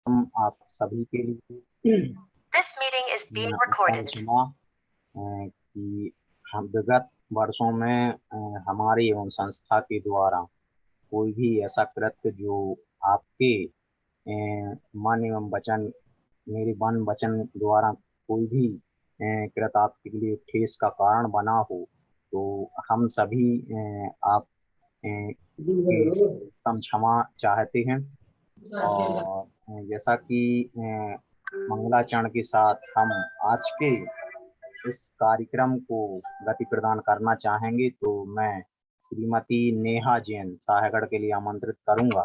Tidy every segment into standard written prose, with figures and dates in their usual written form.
हम आप सभी के लिए This meeting is being Uttar recorded. सुना कि हम विगत वर्षों में हमारी एवं संस्था के द्वारा कोई भी ऐसा कृत्य जो आपके मन एवं वचन, मेरे मन वचन द्वारा कोई भी कृत्य आपके लिए ठेस का कारण बना हो, तो हम सभी आप के हम क्षमा चाहते हैं। और जैसा कि मंगलाचरण के साथ हम आज के इस कार्यक्रम को गति प्रदान करना चाहेंगे, तो मैं श्रीमती नेहा जैन साहेगढ़ के लिए आमंत्रित करूंगा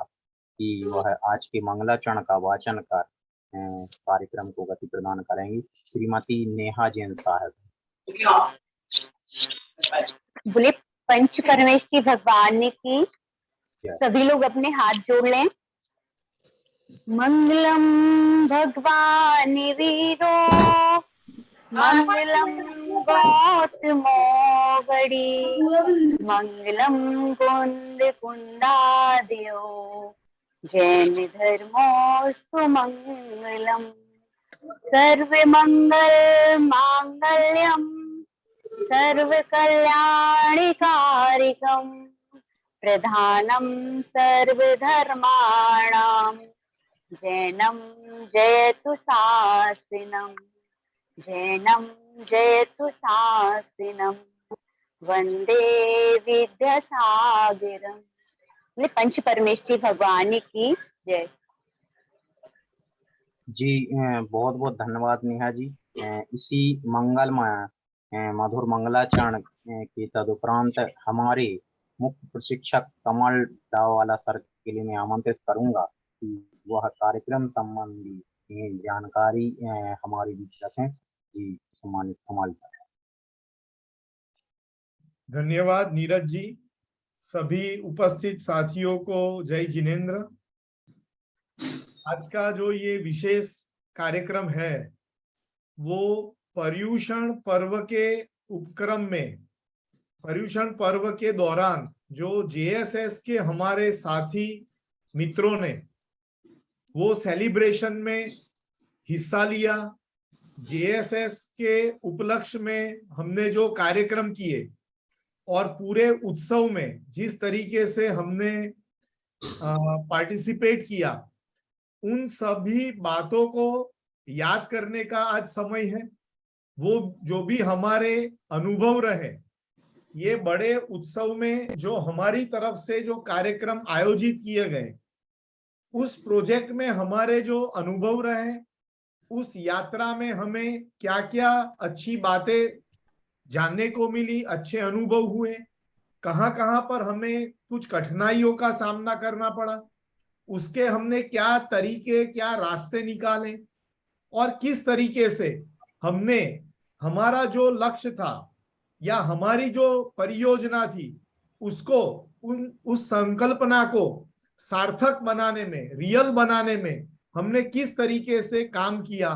कि वह आज के मंगलाचरण का वाचन कर कार्यक्रम को गति प्रदान करेंगी। श्रीमती नेहा जैन साहब। बोले पंच परमेष्ठी भगवान की। सभी लोग अपने हाथ जोड़ लें। मंगलम भगवान वीरो मंगलम गौतमो गड़ी मंगलम कुंद कुंदादियो जैन धर्मोस्तु मंगलम सर्व मंगल मांगल्यम सर्व कल्याणिकारिकम प्रधानम सर्वधर्माणां जैनम जयतु शास्त्रिनम जैनम जयतु शास्त्रिनम वंदे विद्यासागरम। पंच परमेष्ठी भगवान की जय। जी बहुत बहुत धन्यवाद नेहा जी। इसी मंगलमय मधुर मंगलाचरण के तदुपरांत हमारे मुख्य प्रशिक्षक कमल डावाला सर के लिए मैं आमंत्रित करूंगा कि वह कार्यक्रम संबंधी जानकारी हमारे बीच रखें। जी सम्मानित कमल सर। धन्यवाद नीरज जी। सभी उपस्थित साथियों को जय जिनेन्द्र। आज का जो ये विशेष कार्यक्रम है वो पर्युषण पर्व के उपक्रम में, पर्युषण पर्व के दौरान जो जेएसएस के हमारे साथी मित्रों ने वो सेलिब्रेशन में हिस्सा लिया, जेएसएस के उपलक्ष्य में हमने जो कार्यक्रम किए और पूरे उत्सव में जिस तरीके से हमने पार्टिसिपेट किया, उन सभी बातों को याद करने का आज समय है। वो जो भी हमारे अनुभव रहे ये बड़े उत्सव में, जो हमारी तरफ से जो कार्यक्रम आयोजित किए गए, उस प्रोजेक्ट में हमारे जो अनुभव रहे, उस यात्रा में हमें क्या क्या अच्छी बातें जानने को मिली, अच्छे अनुभव हुए, कहाँ कहाँ पर हमें कुछ कठिनाइयों का सामना करना पड़ा, उसके हमने क्या तरीके, क्या रास्ते निकाले और किस तरीके से हमने हमारा जो लक्ष्य था या हमारी जो परियोजना थी उसको, उस संकल्पना को सार्थक बनाने में, रियल बनाने में हमने किस तरीके से काम किया।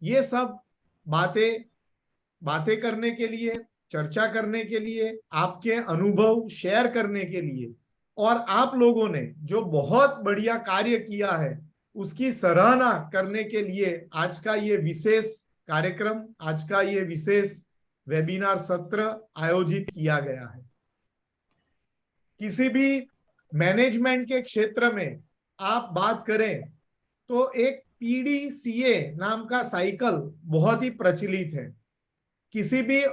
ये सब बातें करने के लिए, चर्चा करने के लिए, आपके अनुभव शेयर करने के लिए और आप लोगों ने जो बहुत बढ़िया कार्य किया है उसकी सराहना करने के लिए आज का ये विशेष कार्यक्रम, आज का ये विशेष वेबिनार सत्र आयोजित किया गया है। किसी भी मैनेजमेंट के क्षेत्र में आप बात करें तो एक पीडीसीए नाम का साइकिल बहुत ही प्रचलित है। किसी भी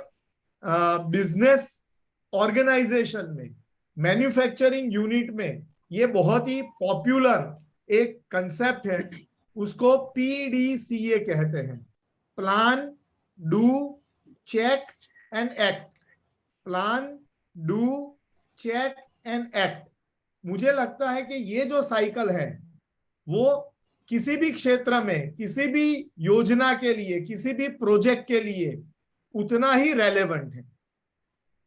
बिजनेस ऑर्गेनाइजेशन में, मैन्युफैक्चरिंग यूनिट में ये बहुत ही पॉपुलर एक कंसेप्ट है, उसको पीडीसीए कहते हैं। Plan, do, check and act. Plan, do, check and act. मुझे लगता है कि ये जो साइकिल है वो किसी भी क्षेत्र में, किसी भी योजना के लिए, किसी भी प्रोजेक्ट के लिए उतना ही रेलेवेंट है।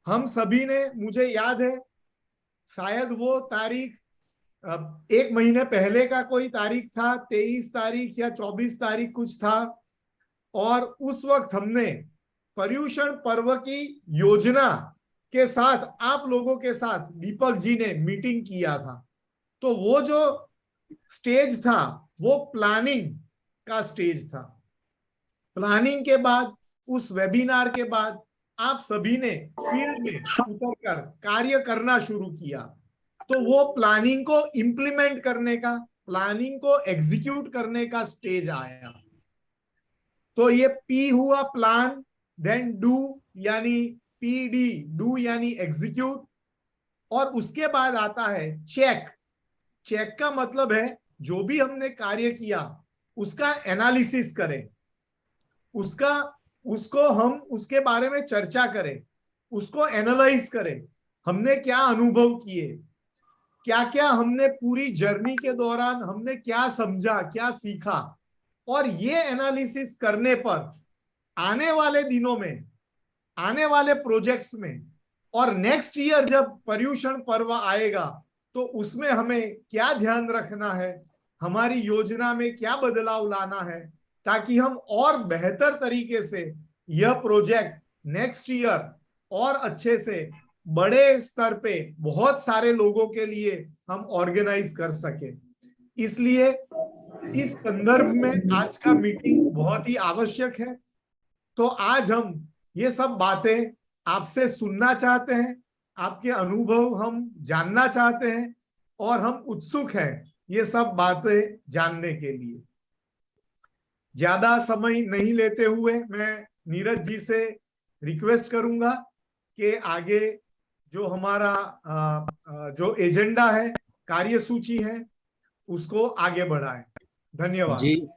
हम सभी ने, मुझे याद है शायद वो तारीख एक महीने पहले का कोई तारीख था, 23 तारीख या 24 तारीख कुछ था, और उस वक्त हमने पर्युषण पर्व की योजना के साथ आप लोगों के साथ दीपक जी ने मीटिंग किया था। तो वो जो स्टेज था वो प्लानिंग का स्टेज था। प्लानिंग के बाद, उस वेबिनार के बाद आप सभी ने फील्ड में उतरकर कार्य करना शुरू किया। तो वो प्लानिंग को इंप्लीमेंट करने का, प्लानिंग को एग्जीक्यूट करने का स्टेज आया। तो ये पी हुआ प्लान, देन डू यानी पीडी, डू यानी एग्जीक्यूट, और उसके बाद आता है चेक। चेक का मतलब है जो भी हमने कार्य किया उसका एनालिसिस करें, उसको हम उसके बारे में चर्चा करें, उसको एनालाइज करें, हमने क्या अनुभव किए, क्या क्या हमने पूरी जर्नी के दौरान हमने क्या समझा, क्या सीखा। और ये एनालिसिस करने पर आने वाले दिनों में, आने वाले प्रोजेक्ट्स में और नेक्स्ट ईयर जब पर्यूषण पर्व आएगा तो उसमें हमें क्या ध्यान रखना है, हमारी योजना में क्या बदलाव लाना है, ताकि हम और बेहतर तरीके से यह प्रोजेक्ट नेक्स्ट ईयर और अच्छे से बड़े स्तर पे बहुत सारे लोगों के लिए हम ऑर्गेनाइज कर सके। इसलिए इस संदर्भ में आज का मीटिंग बहुत ही आवश्यक है। तो आज हम ये सब बातें आपसे सुनना चाहते हैं, आपके अनुभव हम जानना चाहते हैं, और हम उत्सुक हैं ये सब बातें जानने के लिए। ज्यादा समय नहीं लेते हुए मैं नीरज जी से रिक्वेस्ट करूंगा कि आगे जो हमारा जो एजेंडा है, कार्यसूची है, उसको आगे बढ़ाएं। धन्यवाद। जी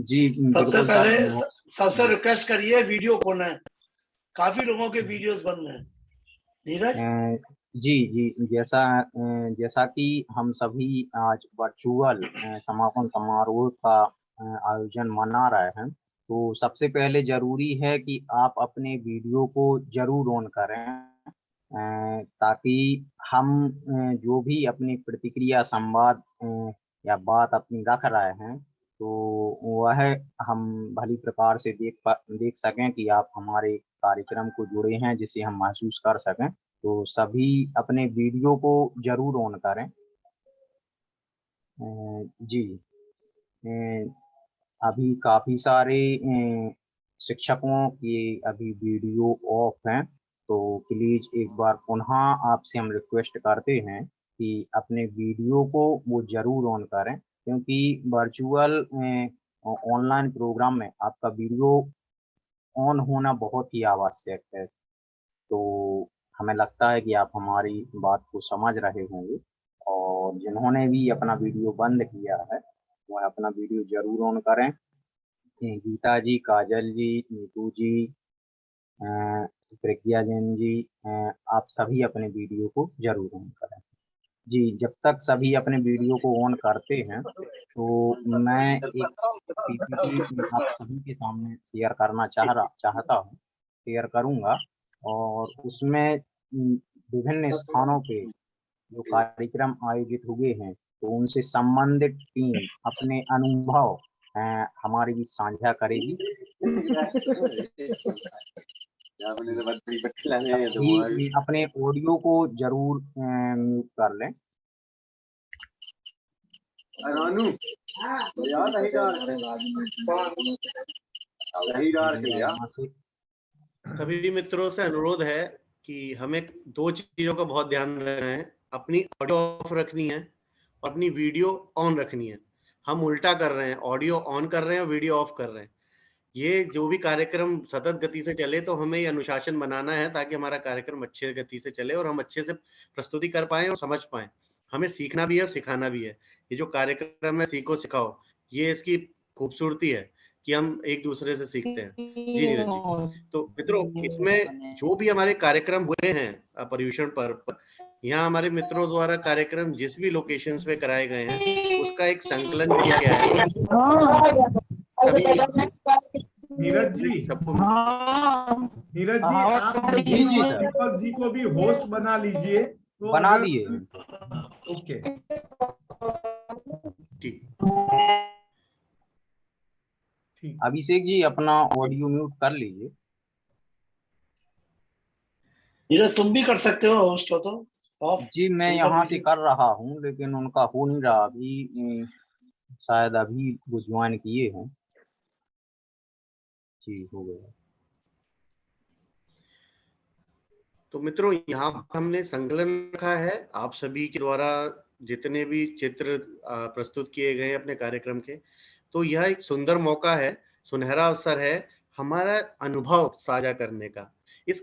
जी सबसे बिल्कुल पहले सर। सबसे रिक्वेस्ट करिए वीडियो खोलना है, काफी लोगों के वीडियोस बंद हैं। नीरज जी जी, जैसा कि हम सभी आज वर्चुअल समापन समारोह का आयोजन मना रहे हैं, तो सबसे पहले जरूरी है कि आप अपने वीडियो को जरूर ऑन करें, ताकि हम जो भी अपनी प्रतिक्रिया, संवाद या बात अपनी रख रहे हैं, तो वह हम भली प्रकार से देख सकें कि आप हमारे कार्यक्रम को जुड़े हैं, जिसे हम महसूस कर सकें। तो सभी अपने वीडियो को जरूर ऑन करें। जी, अभी काफी सारे शिक्षकों के अभी वीडियो ऑफ हैं, तो प्लीज एक बार पुनः आपसे हम रिक्वेस्ट करते हैं कि अपने वीडियो को वो जरूर ऑन करें, क्योंकि वर्चुअल ऑनलाइन प्रोग्राम में आपका वीडियो ऑन होना बहुत ही आवश्यक है। तो हमें लगता है कि आप हमारी बात को समझ रहे होंगे, और जिन्होंने भी अपना वीडियो बंद किया है वह अपना वीडियो जरूर ऑन करें। गीता जी, काजल जी, नीतू जी, प्रज्ञा जैन जी, आप सभी अपने वीडियो को जरूर ऑन करें। जी, जब तक सभी अपने वीडियो को ऑन करते हैं, तो मैं एक पीपीटी आप सभी के सामने शेयर करना चाहता हूँ, शेयर करूँगा, और उसमें विभिन्न स्थानों पे जो कार्यक्रम आयोजित हुए हैं, तो उनसे संबंधित टीम अपने अनुभव हमारे बीच साझा करेगी। अभी अपने ऑडियो को जरूर म्यूट कर लें। सभी मित्रों से अनुरोध है कि हमें दो चीजों का बहुत ध्यान रखना है, अपनी ऑडियो ऑफ रखनी है और अपनी वीडियो ऑन रखनी है। हम उल्टा कर रहे हैं, ऑडियो ऑन कर रहे हैं और वीडियो ऑफ कर रहे हैं। ये जो भी कार्यक्रम सतत गति से चले, तो हमें ये अनुशासन बनाना है ताकि हमारा कार्यक्रम अच्छे गति से चले और हम अच्छे से प्रस्तुति कर पाएं और समझ पाएं। हमें सीखना भी है और सिखाना भी है। ये जो कार्यक्रम है सीखो सिखाओ, ये इसकी खूबसूरती है कि हम एक दूसरे से सीखते हैं। जी नीरज जी। तो मित्रों, इसमें जो भी हमारे कार्यक्रम हुए हैं पर्यूषण पर्व, यहाँ हमारे मित्रों द्वारा कार्यक्रम जिस भी लोकेशंस पे कराए गए हैं उसका एक संकलन किया गया है। सभी नीरज जी, आप दीपक जी को भी होस्ट बना लीजिए। तो बना दिए। ओके, ठीक। अभिषेक जी अपना ऑडियो म्यूट कर लीजिए। नीरज तुम भी कर सकते हो, होस्ट हो तो। जी, मैं यहाँ से कर रहा हूँ, लेकिन उनका हो नहीं रहा अभी। शायद अभी वो ज्वाइन किए हैं। जी, हो गया। तो मित्रों, यहाँ पर हमने संकलन रखा है आप सभी के द्वारा जितने भी चित्र प्रस्तुत किए गए अपने कार्यक्रम के। तो यह एक सुंदर मौका है, सुनहरा अवसर है हमारा अनुभव साझा करने का। ये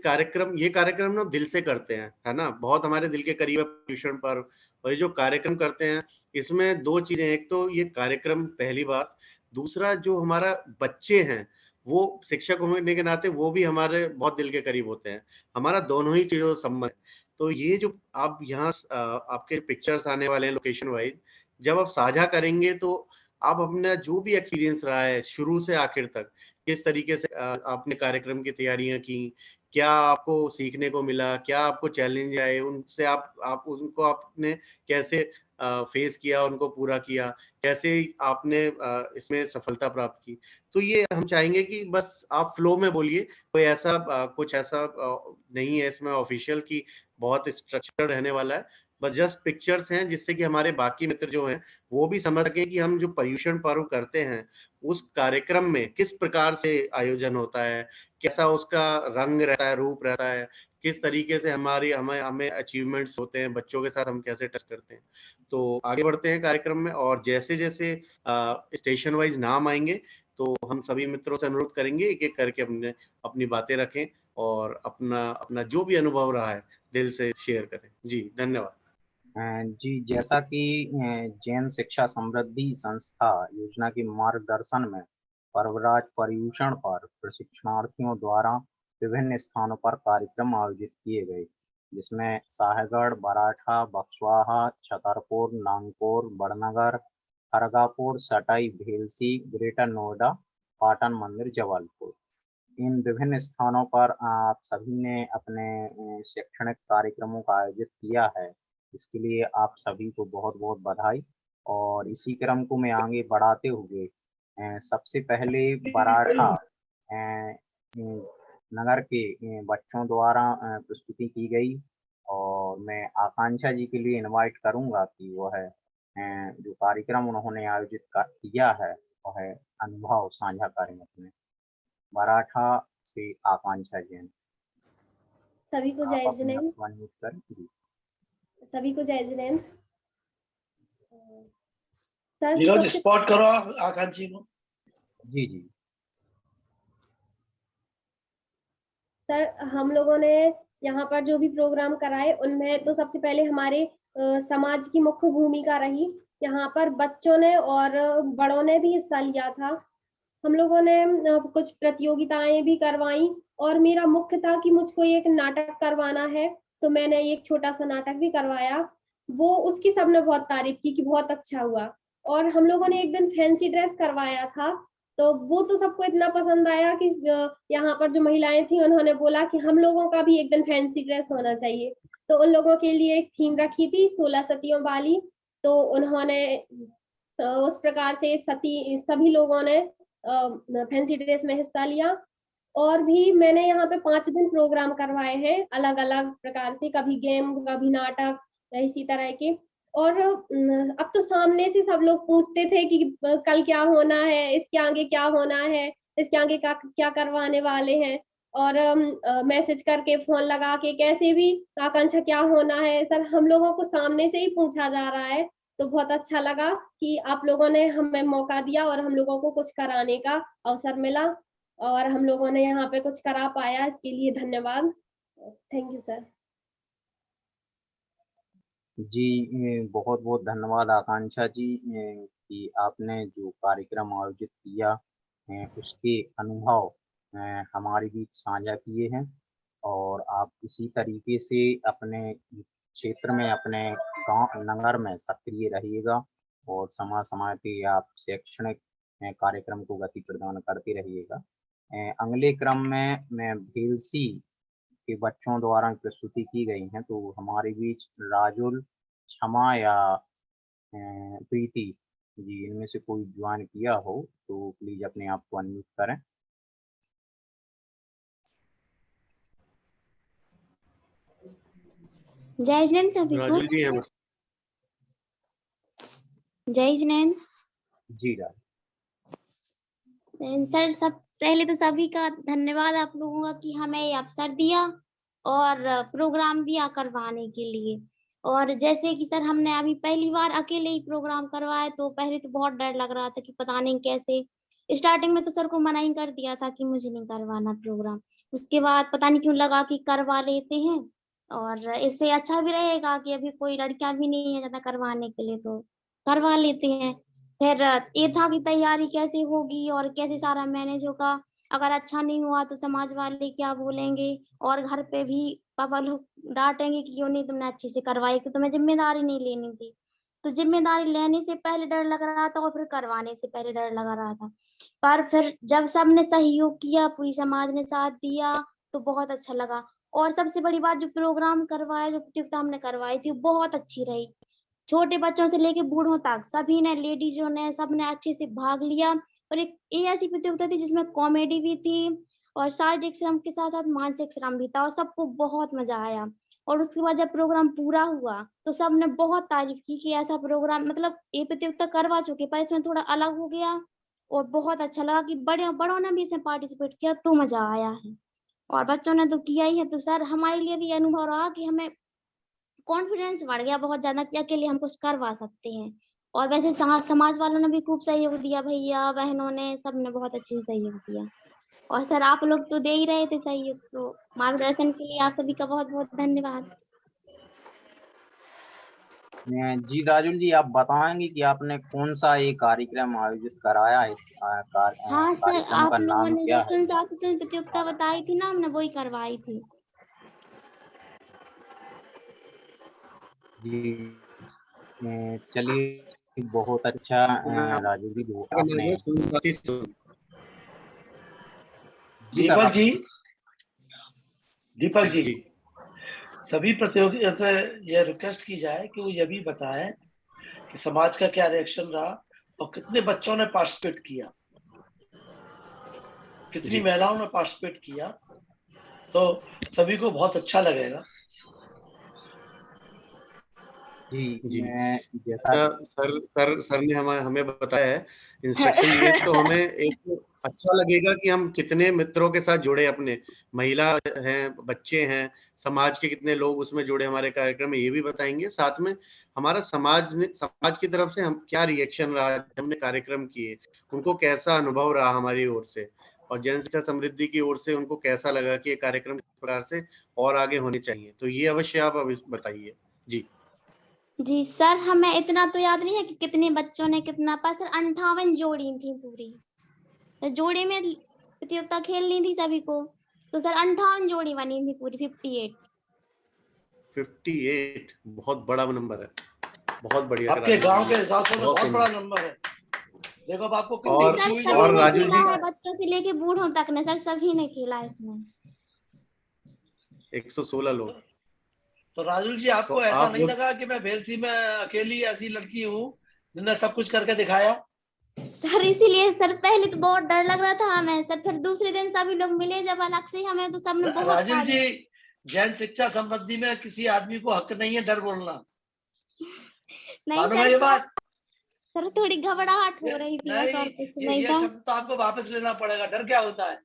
कार्यक्रम ना दिल से करते हैं, है ना, बहुत हमारे दिल के करीब है पर्यूषण पर्व। और ये जो कार्यक्रम करते हैं इसमें दो चीजें, एक तो ये कार्यक्रम पहली बात, दूसरा जो हमारा बच्चे हैं वो शिक्षक होने के नाते वो भी हमारे बहुत दिल के करीब होते हैं। हमारा दोनों ही चीजों से संबंध है। तो ये जो आप यहाँ आपके पिक्चर्स आने वाले हैं लोकेशन वाइज, जब आप साझा करेंगे तो आप अपना जो भी एक्सपीरियंस रहा है शुरू से आखिर तक, किस तरीके से आपने कार्यक्रम की तैयारियां की, क्या आपको सीखने को मिला, क्या आपको चैलेंज आए, उनसे आप उनको आपने कैसे फेस किया, उनको पूरा किया, कैसे आपने इसमें सफलता प्राप्त की। तो ये हम चाहेंगे कि बस आप फ्लो में बोलिए, कोई ऐसा कुछ ऐसा नहीं है इसमें ऑफिशियल की बहुत स्ट्रक्चर रहने वाला है। बस जस्ट पिक्चर्स हैं जिससे कि हमारे बाकी मित्र जो हैं वो भी समझ सके कि हम जो पर्यूषण पर्व करते हैं उस कार्यक्रम में किस प्रकार से आयोजन होता है, कैसा उसका रंग रहता है, रूप रहता है, किस तरीके से हमें अचीवमेंट्स होते हैं, बच्चों के साथ हम कैसे टच करते हैं। तो आगे बढ़ते हैं कार्यक्रम में, और जैसे जैसे स्टेशन वाइज नाम आएंगे तो हम सभी मित्रों से अनुरोध करेंगे एक एक करके अपनी बातें रखें और अपना अपना जो भी अनुभव रहा है दिल से शेयर करें। जी धन्यवाद। जी, जैसा कि जैन शिक्षा समृद्धि संस्था योजना के मार्गदर्शन में पर्वराज पर्यूषण पर प्रशिक्षणार्थियों द्वारा विभिन्न स्थानों पर कार्यक्रम आयोजित किए गए, जिसमें साहेगढ़, बराठा, बक्सवाहा, छतरपुर, नागौर, बड़नगर, खड़गपुर, सटाई, भेलसी, ग्रेटर नोएडा, पाटन मंदिर, जबलपुर, इन विभिन्न स्थानों पर आप सभी ने अपने शैक्षणिक कार्यक्रमों का आयोजित किया है। इसके लिए आप सभी को बहुत बहुत बधाई। और इसी क्रम को मैं आगे बढ़ाते हुए सबसे पहले बराठा नगर के बच्चों द्वारा प्रस्तुति की गई, और मैं आकांक्षा जी के लिए इनवाइट करूंगा कि वह जो कार्यक्रम उन्होंने आयोजित किया है वह अनुभव साझा करें अपने। मराठा से आकांक्षा जैन, सभी को जय जिनेंद्र। अनम्यूट करें जी। सभी को जय जिनेंद्र। सर नीरज स्पॉट करो आकांक्षी को। जी जी सर, हम लोगों ने यहाँ पर जो भी प्रोग्राम कराए उनमें तो सबसे पहले हमारे समाज की मुख्य भूमिका रही। यहाँ पर बच्चों ने और बड़ों ने भी हिस्सा लिया था। हम लोगों ने कुछ प्रतियोगिताएं भी करवाई, और मेरा मुख्य था कि मुझको एक नाटक करवाना है, तो मैंने एक छोटा सा नाटक भी करवाया। वो उसकी सबने बहुत तारीफ की कि बहुत अच्छा हुआ। और हम लोगों ने एक दिन फैंसी ड्रेस करवाया था, तो वो तो सबको इतना पसंद आया कि यहाँ पर जो महिलाएं थी उन्होंने बोला कि हम लोगों का भी एक दिन फैंसी ड्रेस होना चाहिए। तो उन लोगों के लिए एक थीम रखी थी 16 सतियों वाली, तो उन्होंने उस प्रकार से सभी लोगों ने फैंसी ड्रेस में हिस्सा लिया। और भी मैंने यहाँ पे 5 दिन प्रोग्राम करवाए हैं अलग अलग प्रकार से, कभी गेम, कभी नाटक, इसी तरह के। और अब तो सामने से सब लोग पूछते थे कि कल क्या होना है, इसके आगे क्या होना है, इसके आगे क्या करवाने वाले हैं, और मैसेज करके, फोन लगा के, कैसे भी, आकांक्षा क्या होना है। सर, हम लोगों को सामने से ही पूछा जा रहा है। तो बहुत अच्छा लगा कि आप लोगों ने हमें मौका दिया और हम लोगों को कुछ कराने का अवसर मिला, और हम लोगों ने यहाँ पे कुछ करा पाया, इसके लिए धन्यवाद। Thank you sir. जी, बहुत बहुत धन्यवाद आकांक्षा जी कि आपने जो कार्यक्रम आयोजित किया उसके अनुभव हमारे बीच साझा किए हैं, और आप इसी तरीके से अपने क्षेत्र में, अपने गांव नगर में सक्रिय रहिएगा, और समय समय पे आप शैक्षणिक कार्यक्रम को गति प्रदान करते रहिएगा। अगले क्रम में मैं भेलसी के बच्चों द्वारा प्रस्तुति की गई हैं, तो हमारे बीच राजुल, क्षमा या प्रीति जी, इनमें से कोई ज्वाइन किया हो तो प्लीज अपने आप को अनम्यूट करें। जय जिनेंद्र सभी को। राजुल जी हैं। जय जिनेंद्र। जी राज। सर सब पहले तो सभी का धन्यवाद आप लोगों का कि हमें ये अवसर दिया और प्रोग्राम दिया करवाने के लिए। और जैसे कि सर हमने अभी पहली बार अकेले ही प्रोग्राम करवाया, तो पहले तो बहुत डर लग रहा था कि पता नहीं कैसे। स्टार्टिंग में तो सर को मना ही कर दिया था कि मुझे नहीं करवाना प्रोग्राम। उसके बाद पता नहीं क्यों लगा कि करवा लेते हैं, और इससे अच्छा भी रहेगा कि अभी कोई लड़कियां भी नहीं है ज्यादा करवाने के लिए, तो करवा लेते हैं। फिर ये था कि तैयारी कैसे होगी और कैसे सारा मैनेज होगा। अगर अच्छा नहीं हुआ तो समाज वाले क्या बोलेंगे, और घर पे भी पापा लोग डांटेंगे कि क्यों नहीं तुमने अच्छे से करवाई, तो तुम्हें जिम्मेदारी नहीं लेनी थी। तो जिम्मेदारी लेने से पहले डर लग रहा था और फिर करवाने से पहले डर लग रहा था। पर फिर जब सबने सहयोग किया, पूरी समाज ने साथ दिया, तो बहुत अच्छा लगा। और सबसे बड़ी बात, जो प्रोग्राम करवाया, जो प्रतियोगिता हमने करवाई थी, वो बहुत अच्छी रही। छोटे बच्चों से लेके बूढ़ों तक सभी ने, लेडीजों ने, सबने अच्छे से भाग लिया। और एक ये ऐसी प्रतियोगिता थी जिसमें कॉमेडी भी थी और शारीरिक श्रम के साथ साथ मानसिक श्रम भी था, और सबको बहुत मजा आया। और उसके बाद जब प्रोग्राम पूरा हुआ तो सबने बहुत तारीफ की कि ऐसा प्रोग्राम, मतलब ये प्रतियोगिता करवा चुके पर इसमें थोड़ा अलग हो गया। और बहुत अच्छा लगा कि बड़े बड़ों ने भी इसमें पार्टिसिपेट किया, तो मजा आया है। और बच्चों ने तो किया ही है। तो सर हमारे लिए भी ये अनुभव रहा कि हमें कॉन्फिडेंस बढ़ गया बहुत ज्यादा कि अकेले हम कुछ करवा सकते हैं। और वैसे समाज वालों ने भी खूब सहयोग दिया, भैया बहनों ने, सबने बहुत अच्छे से सहयोग दिया। और सर आप लोग तो दे ही रहे थे सहयोग, तो मार्गदर्शन के लिए आप सभी का बहुत बहुत धन्यवाद। जी राजुल जी, आप बताएंगे कि आपने कौन सा ये कार्यक्रम आयोजित कराया है? इस हाँ सर, कार्यक्रम आप का लोगों नाम ने क्या जो है? सुन प्रतियोगिता बताई थी ना, हमने वही करवाई थी। जी चलिए, बहुत अच्छा राजू जी जो आपने। जी सर, दीपक आप। जी, दीपक जी, जी सभी प्रतियोगी से यह रिक्वेस्ट की जाए कि वो ये भी बताएं कि समाज का क्या रिएक्शन रहा और कितने बच्चों ने पार्टिसिपेट किया, कितनी जी महिलाओं ने पार्टिसिपेट किया, तो सभी को बहुत अच्छा लगेगा। जी जी मैं जैसा। सर ने हमें बताया है, इंस्ट्रक्शन दिए, तो हमें एक अच्छा लगेगा कि हम कितने मित्रों के साथ जुड़े, अपने महिला हैं, बच्चे हैं, समाज के कितने लोग उसमें जुड़े हमारे कार्यक्रम में, ये भी बताएंगे। साथ में हमारा समाज की तरफ से हम क्या रिएक्शन रहा, हमने कार्यक्रम किए, उनको कैसा अनुभव रहा हमारी ओर से, और जन शिक्षा समृद्धि की ओर से उनको कैसा लगा कि ये कार्यक्रम किस प्रकार से और आगे होने चाहिए, तो ये अवश्य आप बताइए। जी जी सर, हमें इतना तो याद नहीं है कि कितने बच्चों ने कितना, पर सर 58 जोड़ी थी पूरी। तो जोड़ी में प्रतियोगिता खेलनी थी सभी को, तो सर 58 जोड़ी बनी थी पूरी, 58। 58 बहुत बड़ा नंबर है, बहुत बढ़िया करा आपके गांव के दीजिए, हिसाब से तो बहुत बहुत बड़ा सुंदर। नंबर है। देखो अब आपको कितनी नहीं और सर, खुशी हुई जब सभी और आपको ने राजुल खेला जी है, बच्चों से लेके बूढ़ों तक ने, सर सभी ने खेला इसमें। 116 लोग। तो राजुल जी, तो आपको ऐसा आप नहीं लोग लगा कि मैं भेलसी में अकेली ऐसी लड़की हूँ जिसने सब कुछ करके दिखाया? सर इसीलिए सर पहले तो बहुत डर लग रहा था हमें सर, फिर दूसरे दिन सभी लोग मिले जब अलग से हमें, तो सबने बहुत राजुल तारीफ। जी, जैन शिक्षा संबंधी में किसी आदमी को हक नहीं है डर बोलना, नहीं मालूम है सर, ये बात? सर थोड़ी घबराहट हो रही थी बस, नहीं, और कुछ नहीं ये था। शब्द तो आपको वापस लेना पड़ेगा। डर क्या होता है?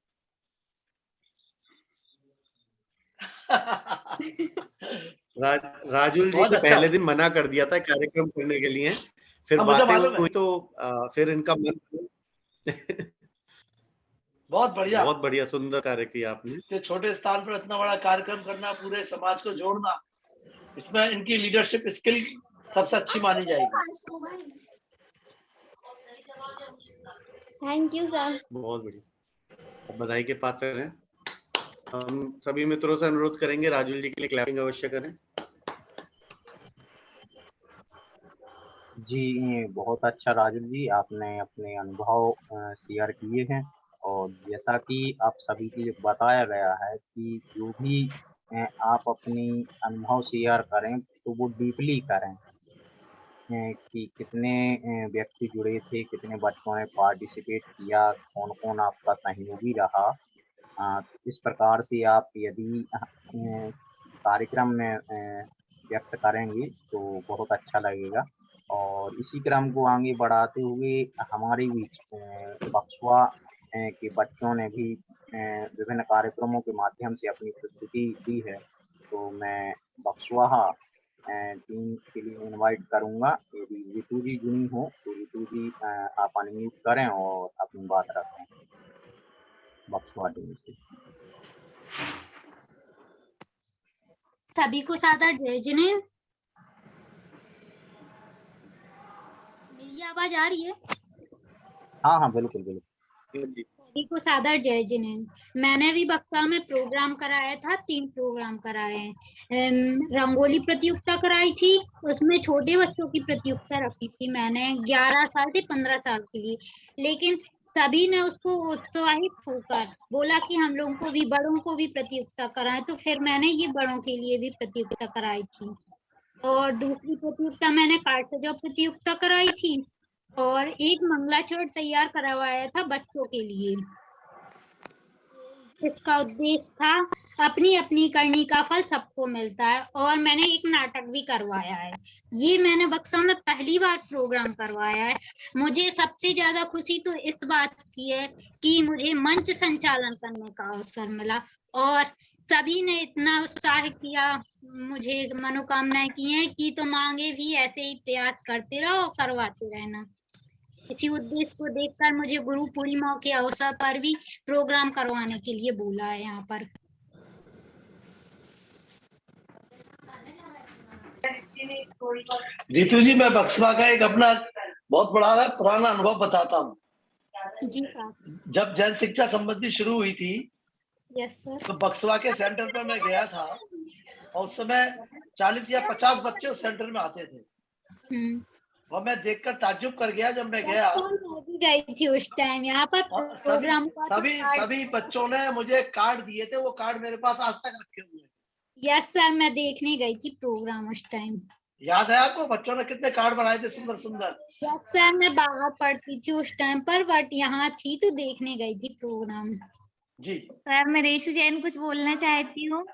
राजुल जी बहुत को अच्छा। पहले दिन मना कर दिया था कार्यक्रम करने के लिए, फिर हाँ, मुझे बातें मालूम है। हुई तो फिर इनका मन बहुत बढ़िया। बहुत बढ़िया, सुंदर कार्य किया आपने। कि छोटे स्थान पर इतना बड़ा कार्यक्रम करना, पूरे समाज को जोड़ना, इसमें इनकी लीडरशिप स्किल सबसे अच्छी मानी जाएगी। Thank you sir. बहुत बढ़िया, बधाई के पात्र हैं। हम सभी मित्रों से अनुरोध करेंगे राजुल जी के लिए क्लैपिंग अवश्य करें। जी बहुत अच्छा राजुल जी, आपने अपने अनुभव शेयर किए हैं। और जैसा कि आप सभी के लिए बताया गया है कि जो भी आप अपनी अनुभव शेयर करें तो वो डीपली करें, कि कितने व्यक्ति जुड़े थे, कितने बच्चों ने पार्टिसिपेट किया, कौन कौन आपका सहयोगी रहा। इस प्रकार से आप यदि कार्यक्रम में व्यक्त करेंगे तो बहुत अच्छा लगेगा। और इसी क्रम को आगे बढ़ाते हुए हमारे बीच बक्सवा के बच्चों ने भी विभिन्न कार्यक्रमों के माध्यम से अपनी प्रस्तुति दी है। तो मैं बक्सवा टीम के लिए इनवाइट करूंगा। यदि रितु जी जुड़ी हो तो रितु जी आप अनम्यूट करें और अपनी बात रखें बक्सवा टीम से। सभी को सादर जय जिनेंद्र। मेरी आवाज आ रही है? हाँ बिल्कुल बिल्कुल। सभी को सादर जय जिनेंद्र। मैंने भी बक्सा में प्रोग्राम कराया था, 3 प्रोग्राम कराए हैं। रंगोली प्रतियोगिता कराई थी, उसमें छोटे बच्चों की प्रतियोगिता रखी थी मैंने 11 साल से 15 साल के लिए, लेकिन सभी ने उसको उत्साहित होकर बोला कि हम लोगों को भी, बड़ों को भी प्रतियोगिता कराएं, तो फिर मैंने ये बड़ों के लिए भी प्रतियोगिता कराई थी। और दूसरी प्रतियोगिता मैंने कार्ड सजाओ प्रतियोगिता कराई थी और एक मंगला चोर तैयार करवाया था बच्चों के लिए। इसका उद्देश्य था अपनी अपनी करनी का फल सबको मिलता है। और मैंने एक नाटक भी करवाया है। ये मैंने बक्सा में पहली बार प्रोग्राम करवाया है। मुझे सबसे ज्यादा खुशी तो इस बात की है कि मुझे मंच संचालन करने का अवसर मिला और सभी ने इतना उत्साह किया, मुझे मनोकामनाएं की हैं कि तुम आगे भी ऐसे ही प्रयास करते रहो, करवाते रहना। इसी उद्देश्य को देखकर मुझे गुरु पूर्णिमा के अवसर पर भी प्रोग्राम करवाने के लिए बोला है यहाँ पर। रितु जी, मैं बक्सवा का एक अपना बहुत बड़ा पुराना अनुभव बताता हूँ। जी सर। जब जन शिक्षा संबंधी शुरू हुई थी, यस सर, तो बक्सवा के सेंटर पर मैं गया था और उस समय 40 या 50 बच्चे उस सेंटर में आते थे और मैं देखकर ताज्जुब कर गया जब मैं गया। मैं भी गई थी उस टाइम यहाँ पर प्रोग्राम। सभी बच्चों ने मुझे कार्ड दिए थे, वो कार्ड मेरे पास आज तक रखे हुए हैं। यस सर, मैं देखने गई थी प्रोग्राम उस टाइम। याद है आपको बच्चों ने कितने कार्ड बनाए थे सुंदर सुंदर? यस सर, मैं बाहर पढ़ती थी उस टाइम पर, बट यहाँ थी तो देखने गई थी प्रोग्राम। जी सर, मैं रेशु जैन कुछ बोलना चाहती हूँ।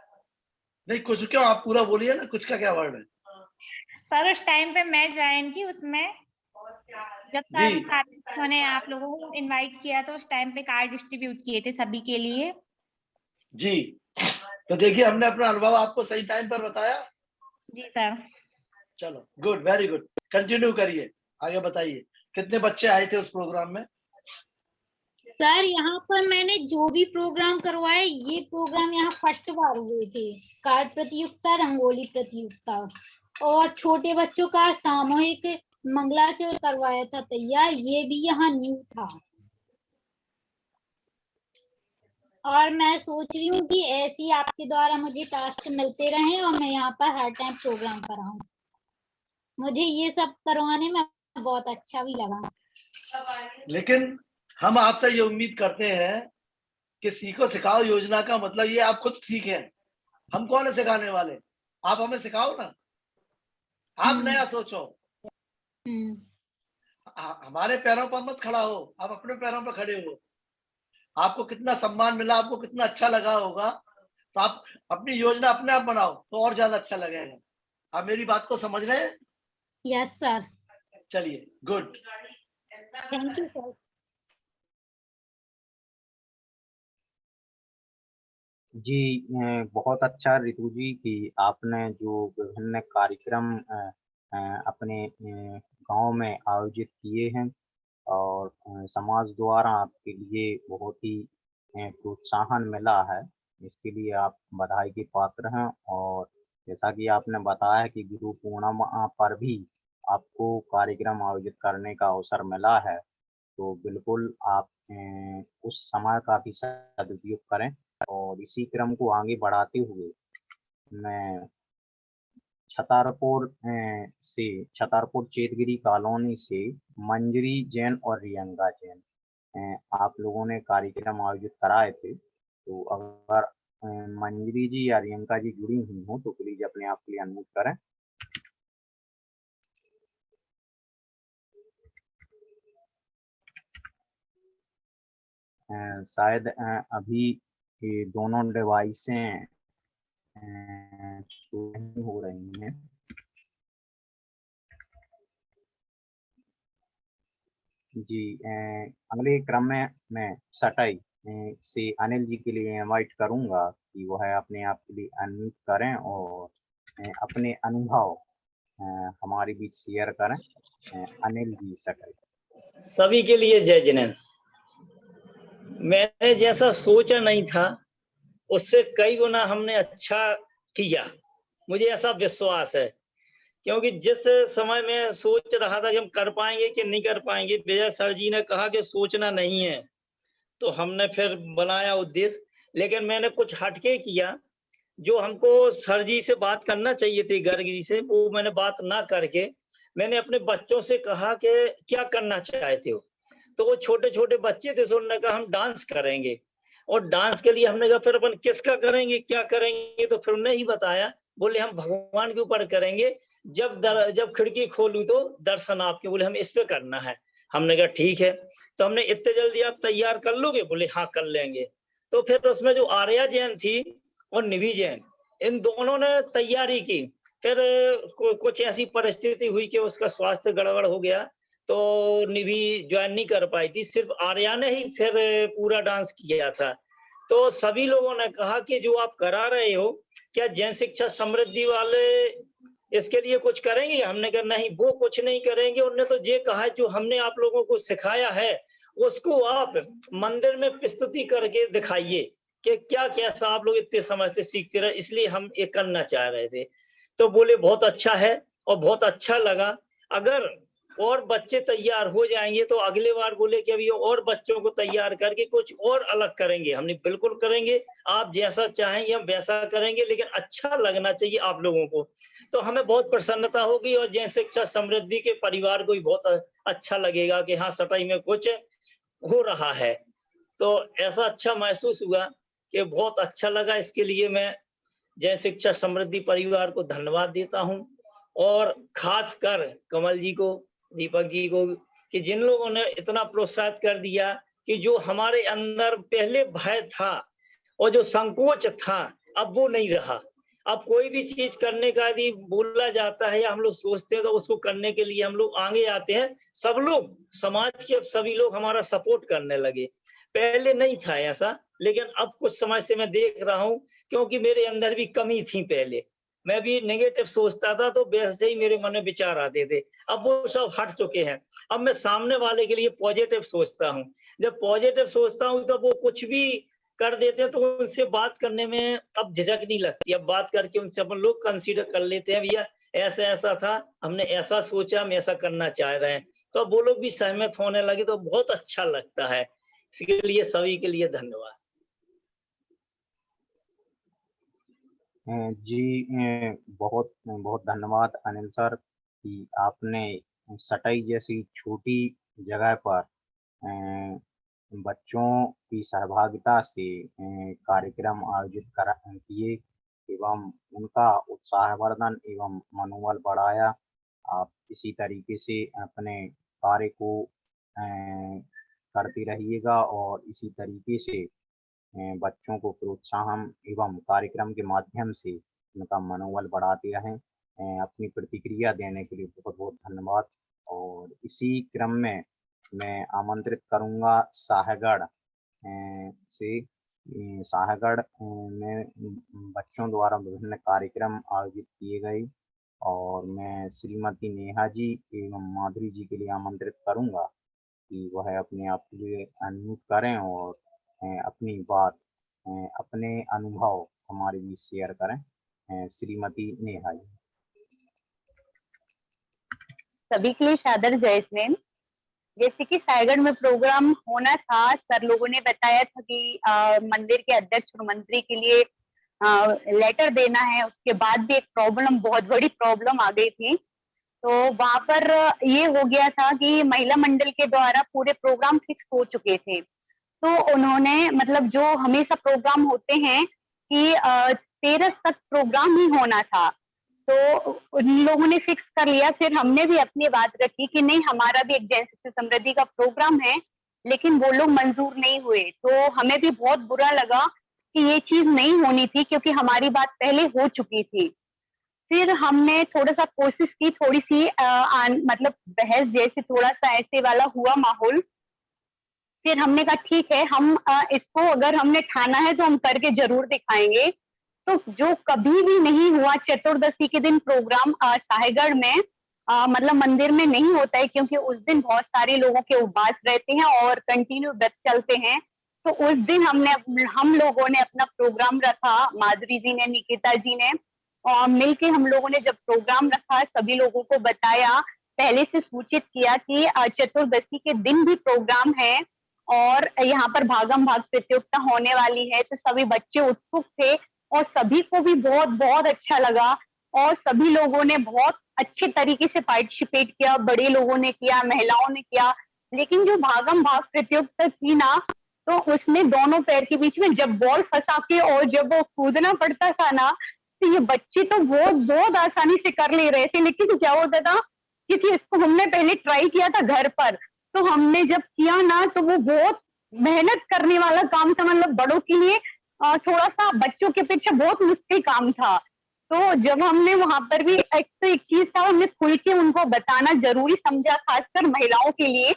नहीं, कुछ क्यों, आप पूरा बोलिए ना, कुछ का क्या वर्ड है? सर, उस टाइम पे मैं ज्वाइन थी उसमें, जब सर ने आप लोगों को इनवाइट किया तो उस टाइम पे कार्ड डिस्ट्रीब्यूट किए थे सभी के लिए। जी, तो देखिए हमने अपना अनुभव आपको सही टाइम पर बताया। जी सर। चलो, गुड, वेरी गुड, कंटिन्यू करिए, आगे बताइए कितने बच्चे आए थे उस प्रोग्राम में? सर, यहाँ पर मैंने जो भी प्रोग्राम करवाए, ये प्रोग्राम यहाँ फर्स्ट बार हुए थे। कार्ड प्रतियोगिता, रंगोली प्रतियोगिता और छोटे बच्चों का सामूहिक मंगलाचरण करवाया था तैयार, ये भी यहाँ न्यू था। और मैं सोच रही हूँ कि ऐसी आपके द्वारा मुझे टास्क मिलते रहे और मैं यहाँ पर हर टाइम प्रोग्राम कराऊं। मुझे ये सब करवाने में बहुत अच्छा भी लगा। लेकिन हम आपसे ये उम्मीद करते हैं कि सीखो सिखाओ योजना का मतलब ये आप खुद सीखें, हम कौन है सिखाने वाले? आप हमें सिखाओ ना, आप नया सोचो। हमारे पैरों पर मत खड़ा हो, आप अपने पैरों पर खड़े हो। आपको कितना सम्मान मिला, आपको कितना अच्छा लगा होगा, तो आप अपनी योजना अपने आप बनाओ तो और ज्यादा अच्छा लगेगा। आप मेरी बात को समझ रहे हैं? Yes sir. चलिए, गुड, थैंक यू सर। जी, बहुत अच्छा रितु जी कि आपने जो विभिन्न कार्यक्रम अपने गांव में आयोजित किए हैं और समाज द्वारा आपके लिए बहुत ही प्रोत्साहन मिला है, इसके लिए आप बधाई के पात्र हैं। और जैसा कि आपने बताया कि गुरु पूर्णिमा पर भी आपको कार्यक्रम आयोजित करने का अवसर मिला है, तो बिल्कुल आप उस समय का भी सदुपयोग करें। और इसी क्रम को आगे बढ़ाते हुए मैं छतरपुर चेतगिरी कॉलोनी से मंजरी जैन और रियंका जैन आप लोगों ने कार्यक्रम आयोजित कराए थे। तो अगर मंजरी जी या रियंका जी जुड़ी हुई हो तो प्लीज अपने आप के लिए अनम्यूट करें। शायद अभी ये दोनों डिवाइसें शो नहीं हो रही हैं। जी अगले क्रम में मैं सटाई से अनिल जी के लिए इनवाइट करूंगा कि वो है अपने आप के लिए अनम्यूट करें और अपने अनुभव हमारे बीच शेयर करें। अनिल जी सटाई। सभी के लिए जय जिनेंद्र। मैंने जैसा सोचा नहीं था उससे कई गुना हमने अच्छा किया, मुझे ऐसा विश्वास है, क्योंकि जिस समय में सोच रहा था कि हम कर पाएंगे कि नहीं कर पाएंगे, विजय सर जी ने कहा कि सोचना नहीं है, तो हमने फिर बनाया उद्देश्य। लेकिन मैंने कुछ हटके किया, जो हमको सर जी से बात करना चाहिए थी गर्ग जी से, वो मैंने बात ना करके मैंने अपने बच्चों से कहा कि क्या करना चाहते हो, तो वो छोटे छोटे बच्चे थे, तो उन्होंने कहा हम डांस करेंगे। और डांस के लिए हमने कहा फिर अपन किसका करेंगे, क्या करेंगे, तो फिर उन्हें ही बताया, बोले हम भगवान के ऊपर करेंगे, जब खिड़की खोलूं तो दर्शन आपके, बोले हम इस पे करना है। हमने कहा ठीक है, तो हमने इतने जल्दी आप तैयार कर लोगे, बोले हाँ कर लेंगे। तो फिर उसमें जो आर्या जैन थी और निधि जैन, इन दोनों ने तैयारी की। फिर कुछ ऐसी परिस्थिति हुई कि उसका स्वास्थ्य गड़बड़ हो गया, तो निधि ज्वाइन नहीं कर पाई थी, सिर्फ आर्या ने ही फिर पूरा डांस किया था। तो सभी लोगों ने कहा कि जो आप करा रहे हो, क्या जन शिक्षा समृद्धि वाले इसके लिए कुछ करेंगे? हमने कहा नहीं, वो कुछ नहीं करेंगे। उन्होंने तो ये कहा है जो हमने आप लोगों को सिखाया है उसको आप मंदिर में प्रस्तुति करके दिखाइए कि क्या कैसा आप लोग इतने समय से सीखते रहे, इसलिए हम ये करना चाह रहे थे। तो बोले बहुत अच्छा है और बहुत अच्छा लगा, अगर और बच्चे तैयार हो जाएंगे तो अगले बार बोले कि अभी और बच्चों को तैयार करके कुछ और अलग करेंगे। हमने बिल्कुल करेंगे, आप जैसा चाहेंगे हम वैसा करेंगे, लेकिन अच्छा लगना चाहिए आप लोगों को। तो हमें बहुत प्रसन्नता होगी और जन शिक्षा समृद्धि के परिवार को भी बहुत अच्छा लगेगा कि हाँ सटाई में कुछ हो रहा है। तो ऐसा अच्छा महसूस हुआ कि बहुत अच्छा लगा। इसके लिए मैं जय शिक्षा समृद्धि परिवार को धन्यवाद देता हूं, और खासकर कमल जी को, दीपक जी को, कि जिन लोगों ने इतना प्रोत्साहित कर दिया कि जो हमारे अंदर पहले भय था और जो संकोच था अब वो नहीं रहा। अब कोई भी चीज करने का यदि बोला जाता है या हम लोग सोचते हैं तो उसको करने के लिए हम लोग आगे आते हैं। सब लोग, समाज के सभी लोग हमारा सपोर्ट करने लगे। पहले नहीं था ऐसा, लेकिन अब कुछ समय से मैं देख रहा हूँ, क्योंकि मेरे अंदर भी कमी थी। पहले मैं भी नेगेटिव सोचता था तो वैसे ही मेरे मन में विचार आते थे, अब वो सब हट चुके हैं। अब मैं सामने वाले के लिए पॉजिटिव सोचता हूँ। जब पॉजिटिव सोचता हूँ तो वो कुछ भी कर देते हैं तो उनसे बात करने में अब झिझक नहीं लगती। अब बात करके उनसे अपन लोग कंसीडर कर लेते हैं, भैया ऐसा ऐसा था, हमने ऐसा सोचा, हम ऐसा करना चाह रहे हैं, तो अब वो लोग भी सहमत होने लगे, तो बहुत अच्छा लगता है। इसके लिए सभी के लिए धन्यवाद। जी बहुत बहुत धन्यवाद अनिल सर कि आपने सटाई जैसी छोटी जगह पर बच्चों की सहभागिता से कार्यक्रम आयोजित किए एवं उनका उत्साहवर्धन एवं मनोबल बढ़ाया। आप इसी तरीके से अपने कार्य को करते रहिएगा और इसी तरीके से बच्चों को प्रोत्साहन एवं कार्यक्रम के माध्यम से उनका मनोबल बढ़ाते रहें। अपनी प्रतिक्रिया देने के लिए बहुत बहुत धन्यवाद। और इसी क्रम में मैं आमंत्रित करूंगा साहगढ़ से। साहगढ़ में बच्चों द्वारा विभिन्न कार्यक्रम आयोजित किए गए और मैं श्रीमती नेहा जी एवं माधुरी जी के लिए आमंत्रित करूंगा कि वह अपने आप के लिए अनम्यूट करें और अपनी बात, अपने अनुभव हमारे बीच शेयर करें। श्रीमती नेहा जी। सभी के लिए सादर जय जिनेंद्र। जैसे कि सायगढ़ में प्रोग्राम होना था, सर लोगों ने बताया था कि मंदिर के अध्यक्ष और मंत्री के लिए लेटर देना है। उसके बाद भी एक प्रॉब्लम, बहुत बड़ी प्रॉब्लम आ गई थी। तो वहां पर ये हो गया था कि महिला मंडल के द्वारा पूरे प्रोग्राम फिक्स हो चुके थे। तो उन्होंने, मतलब जो हमेशा प्रोग्राम होते हैं कि 13 तक प्रोग्राम ही होना था, तो उन लोगों ने फिक्स कर लिया। फिर हमने भी अपनी बात रखी कि नहीं, हमारा भी एक जन शिक्षा समृद्धि का प्रोग्राम है, लेकिन वो लोग मंजूर नहीं हुए। तो हमें भी बहुत बुरा लगा कि ये चीज नहीं होनी थी, क्योंकि हमारी बात पहले हो चुकी थी। फिर हमने थोड़ा सा कोशिश की, थोड़ी सी मतलब बहस जैसे थोड़ा सा ऐसे वाला हुआ माहौल। फिर हमने कहा ठीक है, हम इसको अगर हमने ठाना है तो हम करके जरूर दिखाएंगे। तो जो कभी भी नहीं हुआ चतुर्दशी के दिन प्रोग्राम साहेगढ़ में, मतलब मंदिर में नहीं होता है, क्योंकि उस दिन बहुत सारे लोगों के उपवास रहते हैं और कंटिन्यू व्रत चलते हैं। तो उस दिन हम लोगों ने अपना प्रोग्राम रखा, माधुरी जी ने, निकिता जी ने, और मिलके हम लोगों ने जब प्रोग्राम रखा, सभी लोगों को बताया, पहले से सूचित किया कि चतुर्दशी के दिन भी प्रोग्राम है और यहाँ पर भागम भाग प्रतियोगिता होने वाली है। तो सभी बच्चे उत्सुक थे और सभी को भी बहुत बहुत अच्छा लगा और सभी लोगों ने बहुत अच्छे तरीके से पार्टिसिपेट किया, बड़े लोगों ने किया, महिलाओं ने किया। लेकिन जो भागम भाग प्रतियोगिता थी ना, तो उसमें दोनों पैर के बीच में जब बॉल फंसा के और जब वो कूदना पड़ता था ना, तो ये बच्चे तो बहुत बहुत आसानी से कर ले रहे थे। लेकिन क्या होता था, क्योंकि इसको हमने पहले ट्राई किया था घर पर, तो हमने जब किया ना तो वो बहुत मेहनत करने वाला काम था, मतलब बड़ों के लिए थोड़ा सा बच्चों के पीछे बहुत मुश्किल काम था। तो जब हमने वहां पर भी एक तो एक चीज था, हमने खुल के उनको बताना जरूरी समझा, खासकर महिलाओं के लिए,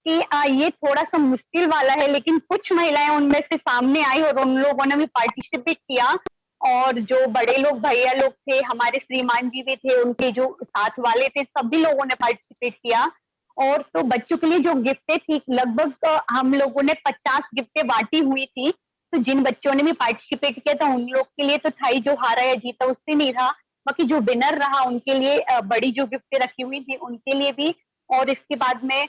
कि ये थोड़ा सा मुश्किल वाला है। लेकिन कुछ महिलाएं उनमें से सामने आई और उन लोगों ने भी पार्टिसिपेट किया। और जो बड़े लोग, भैया लोग थे, हमारे श्रीमान जी भी थे, उनके जो साथ वाले थे, सभी लोगों ने पार्टिसिपेट किया। और तो बच्चों के लिए जो गिफ्टें थी, लगभग हम लोगों ने 50 गिफ्टें बांटी हुई थी। तो जिन बच्चों ने भी पार्टिसिपेट किया था उन लोग के लिए तो था ही, जो हारा या जीता उससे नहीं रहा, बाकी जो विनर रहा उनके लिए बड़ी जो गिफ्टें रखी हुई थी उनके लिए भी। और इसके बाद में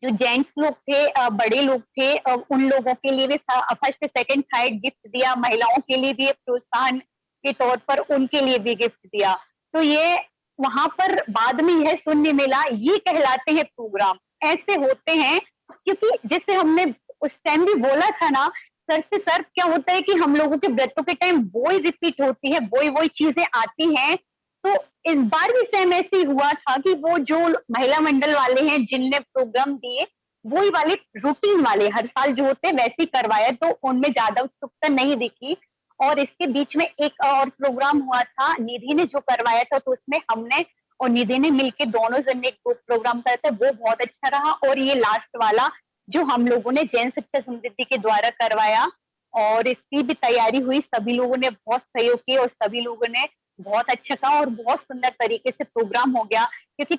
जो जेंट्स लोग थे, बड़े लोग थे, उन लोगों के लिए भी फर्स्ट सेकंड थर्ड गिफ्ट दिया। महिलाओं के लिए भी प्रोत्साहन के तौर पर उनके लिए भी गिफ्ट दिया। तो ये वहां पर बाद में यह सुनने मिला, ये कहलाते हैं प्रोग्राम, ऐसे होते हैं। क्योंकि जैसे हमने उस टाइम भी बोला था ना, सर से सर क्या होता है कि हम लोगों के व्रतों के टाइम वही रिपीट होती है, वही चीजें आती हैं। तो इस बार भी सेम ऐसे ही हुआ था कि वो जो महिला मंडल वाले हैं जिनने प्रोग्राम दिए, वही वाले रूटीन वाले हर साल जो होते हैं वैसे ही करवाया, तो उनमें ज्यादा उत्सुकता नहीं दिखी। और इसके बीच में एक और प्रोग्राम हुआ था, निधि ने जो करवाया था, तो उसमें हमने और निधि ने मिलके दोनों जन ने एक प्रोग्राम करा था, वो बहुत अच्छा रहा। और ये लास्ट वाला जो हम लोगों ने जैन शिक्षा समृद्धि के द्वारा करवाया, और इसकी भी तैयारी हुई, सभी लोगों ने बहुत सहयोग किया और सभी लोगों ने बहुत अच्छा कहा और बहुत सुंदर तरीके से प्रोग्राम हो गया। क्योंकि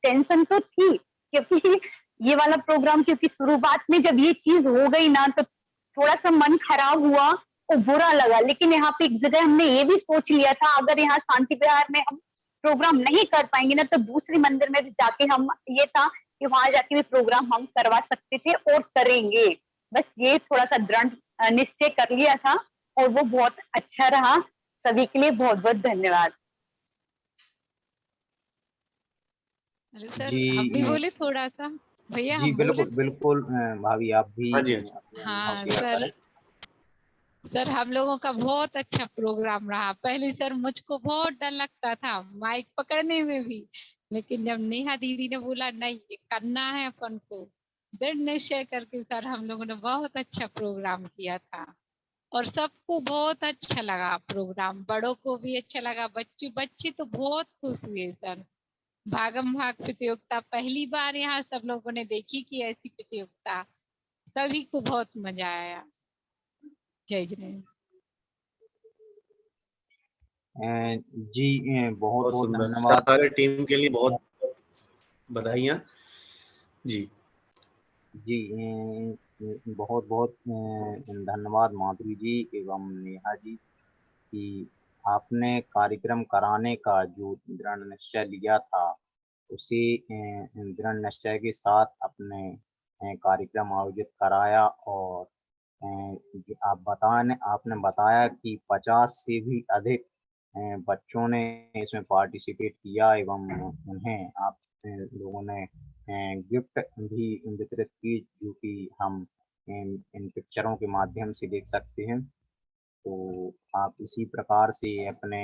टेंशन तो थी, क्योंकि ये वाला प्रोग्राम, क्योंकि शुरुआत में जब ये चीज हो गई ना तो थोड़ा सा मन खराब हुआ और बुरा लगा। लेकिन यहाँ पे एक जगह हमने ये भी सोच लिया था, अगर यहाँ शांति विहार में हम प्रोग्राम नहीं कर पाएंगे ना, तो दूसरे मंदिर में भी जाके हम, ये था कि वहां जाके भी प्रोग्राम हम करवा सकते थे और करेंगे। बस ये थोड़ा सा दृढ़ निश्चय कर लिया था और वो बहुत अच्छा रहा। सभी के लिए बहुत बहुत धन्यवाद। अरे सर जी हम भी बोले थोड़ा सा, भैया जी हम बोले बिल्कुल बिल्कुल, भाभी आप भी हाँ जी, अपने अनुभव हाँ शेयर सर। करें। सर हम लोगों का बहुत अच्छा प्रोग्राम रहा। पहले सर मुझको बहुत डर लगता था माइक पकड़ने में भी, लेकिन जब नेहा दीदी ने बोला नहीं ये करना है अपन को, दृढ़ निश्चय करके सर हम लोगों ने बहुत अच्छा प्रोग्राम किया था और सबको बहुत अच्छा लगा प्रोग्राम, बड़ों को भी अच्छा लगा, बच्चे बच्चे तो बहुत खुश हुए सर। भागम भाग प्रतियोगिता पहली बार यहाँ सब लोगों ने देखी कि ऐसी प्रतियोगिता, सभी को बहुत मजा आया। जय जय। जी बहुत बहुत बहुत सुंदर, धन्यवाद। सारे टीम के लिए बहुत बधाइयाँ जी। जी बहुत बहुत धन्यवाद माधुरी जी एवं नेहा जी कि आपने कार्यक्रम कराने का जो दृढ़ निश्चय लिया था, उसी दृढ़ निश्चय के साथ अपने कार्यक्रम आयोजित कराया। और आपने बताया कि 50 से भी अधिक बच्चों ने इसमें पार्टिसिपेट किया एवं उन्हें आप लोगों ने गिफ्ट भी वितरित की, जो कि हम इन पिक्चरों के माध्यम से देख सकते हैं। तो आप इसी प्रकार से अपने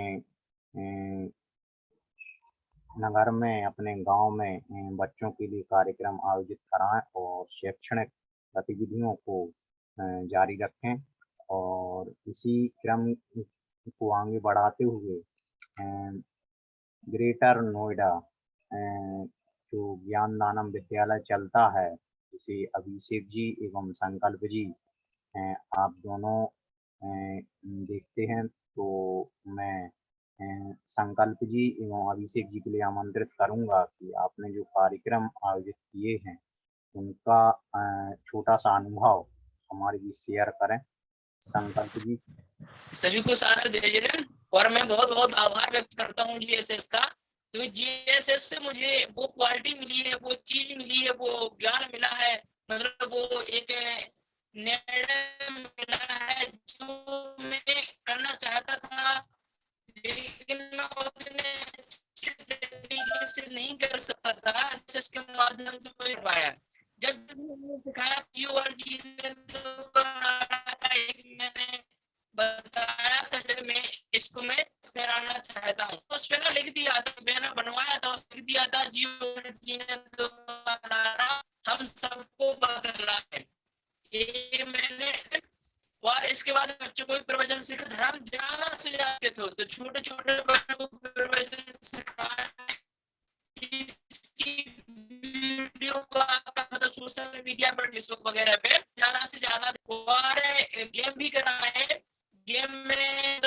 नगर में, अपने गांव में बच्चों के लिए कार्यक्रम आयोजित कराएं और शैक्षणिक गतिविधियों को जारी रखें। और इसी क्रम को आगे बढ़ाते हुए ग्रेटर नोएडा जो ज्ञानदानम विद्यालय चलता है, जिसे अभिषेक जी एवं संकल्प जी आप दोनों देखते हैं, तो मैं संकल्प जी एवं अभिषेक जी के लिए आमंत्रित करूंगा कि आपने जो कार्यक्रम आयोजित किए हैं उनका छोटा सा अनुभव हमारे बीच शेयर करें। संकल्प जी। सभी को सादर जय जय। और मैं बहुत बहुत आभार व्यक्त करता हूँ जीएसएस का, क्योंकि जीएसएस से मुझे वो क्वालिटी मिली है, वो चीज मिली है, वो ज्ञान मिला है, मतलब वो एक निर्णय मिला है जो मैं करना चाहता था, लेकिन मैं उतने अच्छे तरीके से नहीं कर सकता था, जिसके माध्यम से मैं पाया। जब मैंने सिखाया जी मैंने बताया था, जब मैं इसको मैं फहराना चाहता हूँ, उस पे ना लिख दिया था, मैंने बनवाया था, उस लिख दिया था जी ने हम सबको बदला है। ये मैंने, और इसके बाद बच्चों को प्रवचन सिखा, धर्म ज्यादा से ज्यादा थे, तो छोटे छोटे बच्चों को प्रवचन सिखाने वीडियो मतलब सोशल मीडिया पर, फेसबुक वगैरह पे ज्यादा से ज्यादा, और गेम भी कराए। गेम में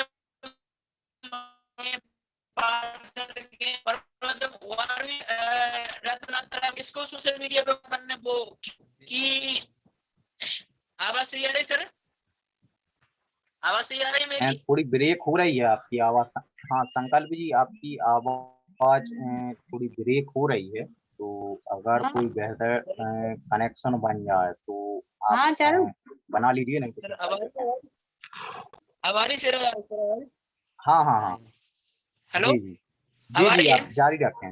इसको सोशल मीडिया पे बनने वो की आवाज सही आ रही सर? आवाज सही आ रही है मेरी? थोड़ी ब्रेक हो रही है आपकी आवाज। हाँ संकल्प जी, आपकी आवाज थोड़ी ब्रेक हो रही है, तो अगर कोई बेहतर कनेक्शन बन जाए तो आप बना लीजिए। नहीं तो आवाज सर। हाँ हाँ हाँ, हेलो, जी जी जी जी, आप जारी रखें।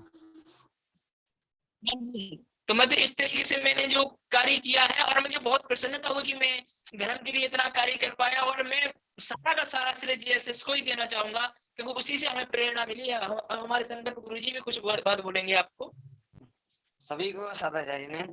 तो मतलब इस तरीके से मैंने जो कार्य किया है, और मुझे बहुत प्रसन्नता हुई कि मैं धर्म के लिए इतना कार्य कर पाया, और मैं सारा का सारा श्रेय जीएसएस को ही देना चाहूंगा, क्योंकि उसी से हमें प्रेरणा मिली है। हमारे संकल्प गुरुजी भी कुछ बात बोलेंगे आपको। सभी को सादा जाने,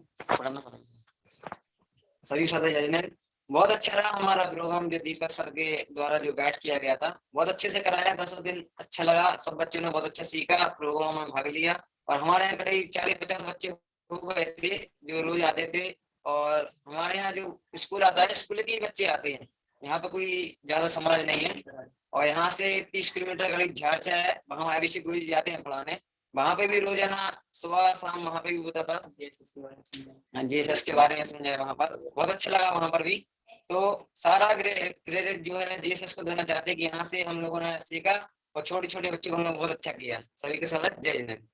सभी सादा जाने। बहुत अच्छा रहा हमारा प्रोग्राम, जो दीपक सर के द्वारा जो गाइड किया गया था, बहुत अच्छे से कराया। 10 दिन अच्छा लगा, सब बच्चों ने बहुत अच्छा सीखा, प्रोग्राम में भाग लिया, और हमारे यहाँ करीब 40-50 बच्चे हो गए थे जो रोज आते थे। और हमारे यहाँ जो स्कूल आता है, स्कूल के बच्चे आते हैं, यहाँ पे कोई ज्यादा समाज नहीं है। और यहाँ से 30 किलोमीटर करीब झारचा है, वहाँ अभिषेक गुरु जी जाते हैं पढ़ाने, वहाँ पे भी रोजाना सुबह शाम वहाँ पे भी होता था, जीएसएस के बारे में समझाया। वहाँ पर बहुत अच्छा लगा, वहाँ पर भी। तो सारा क्रेडिट जो है जीएसएस को देना चाहते हैं कि यहाँ से हम लोगों ने सीखा, और छोटे छोटे बच्चों को हम लोग बहुत अच्छा किया। सभी के साथ जय हिंद।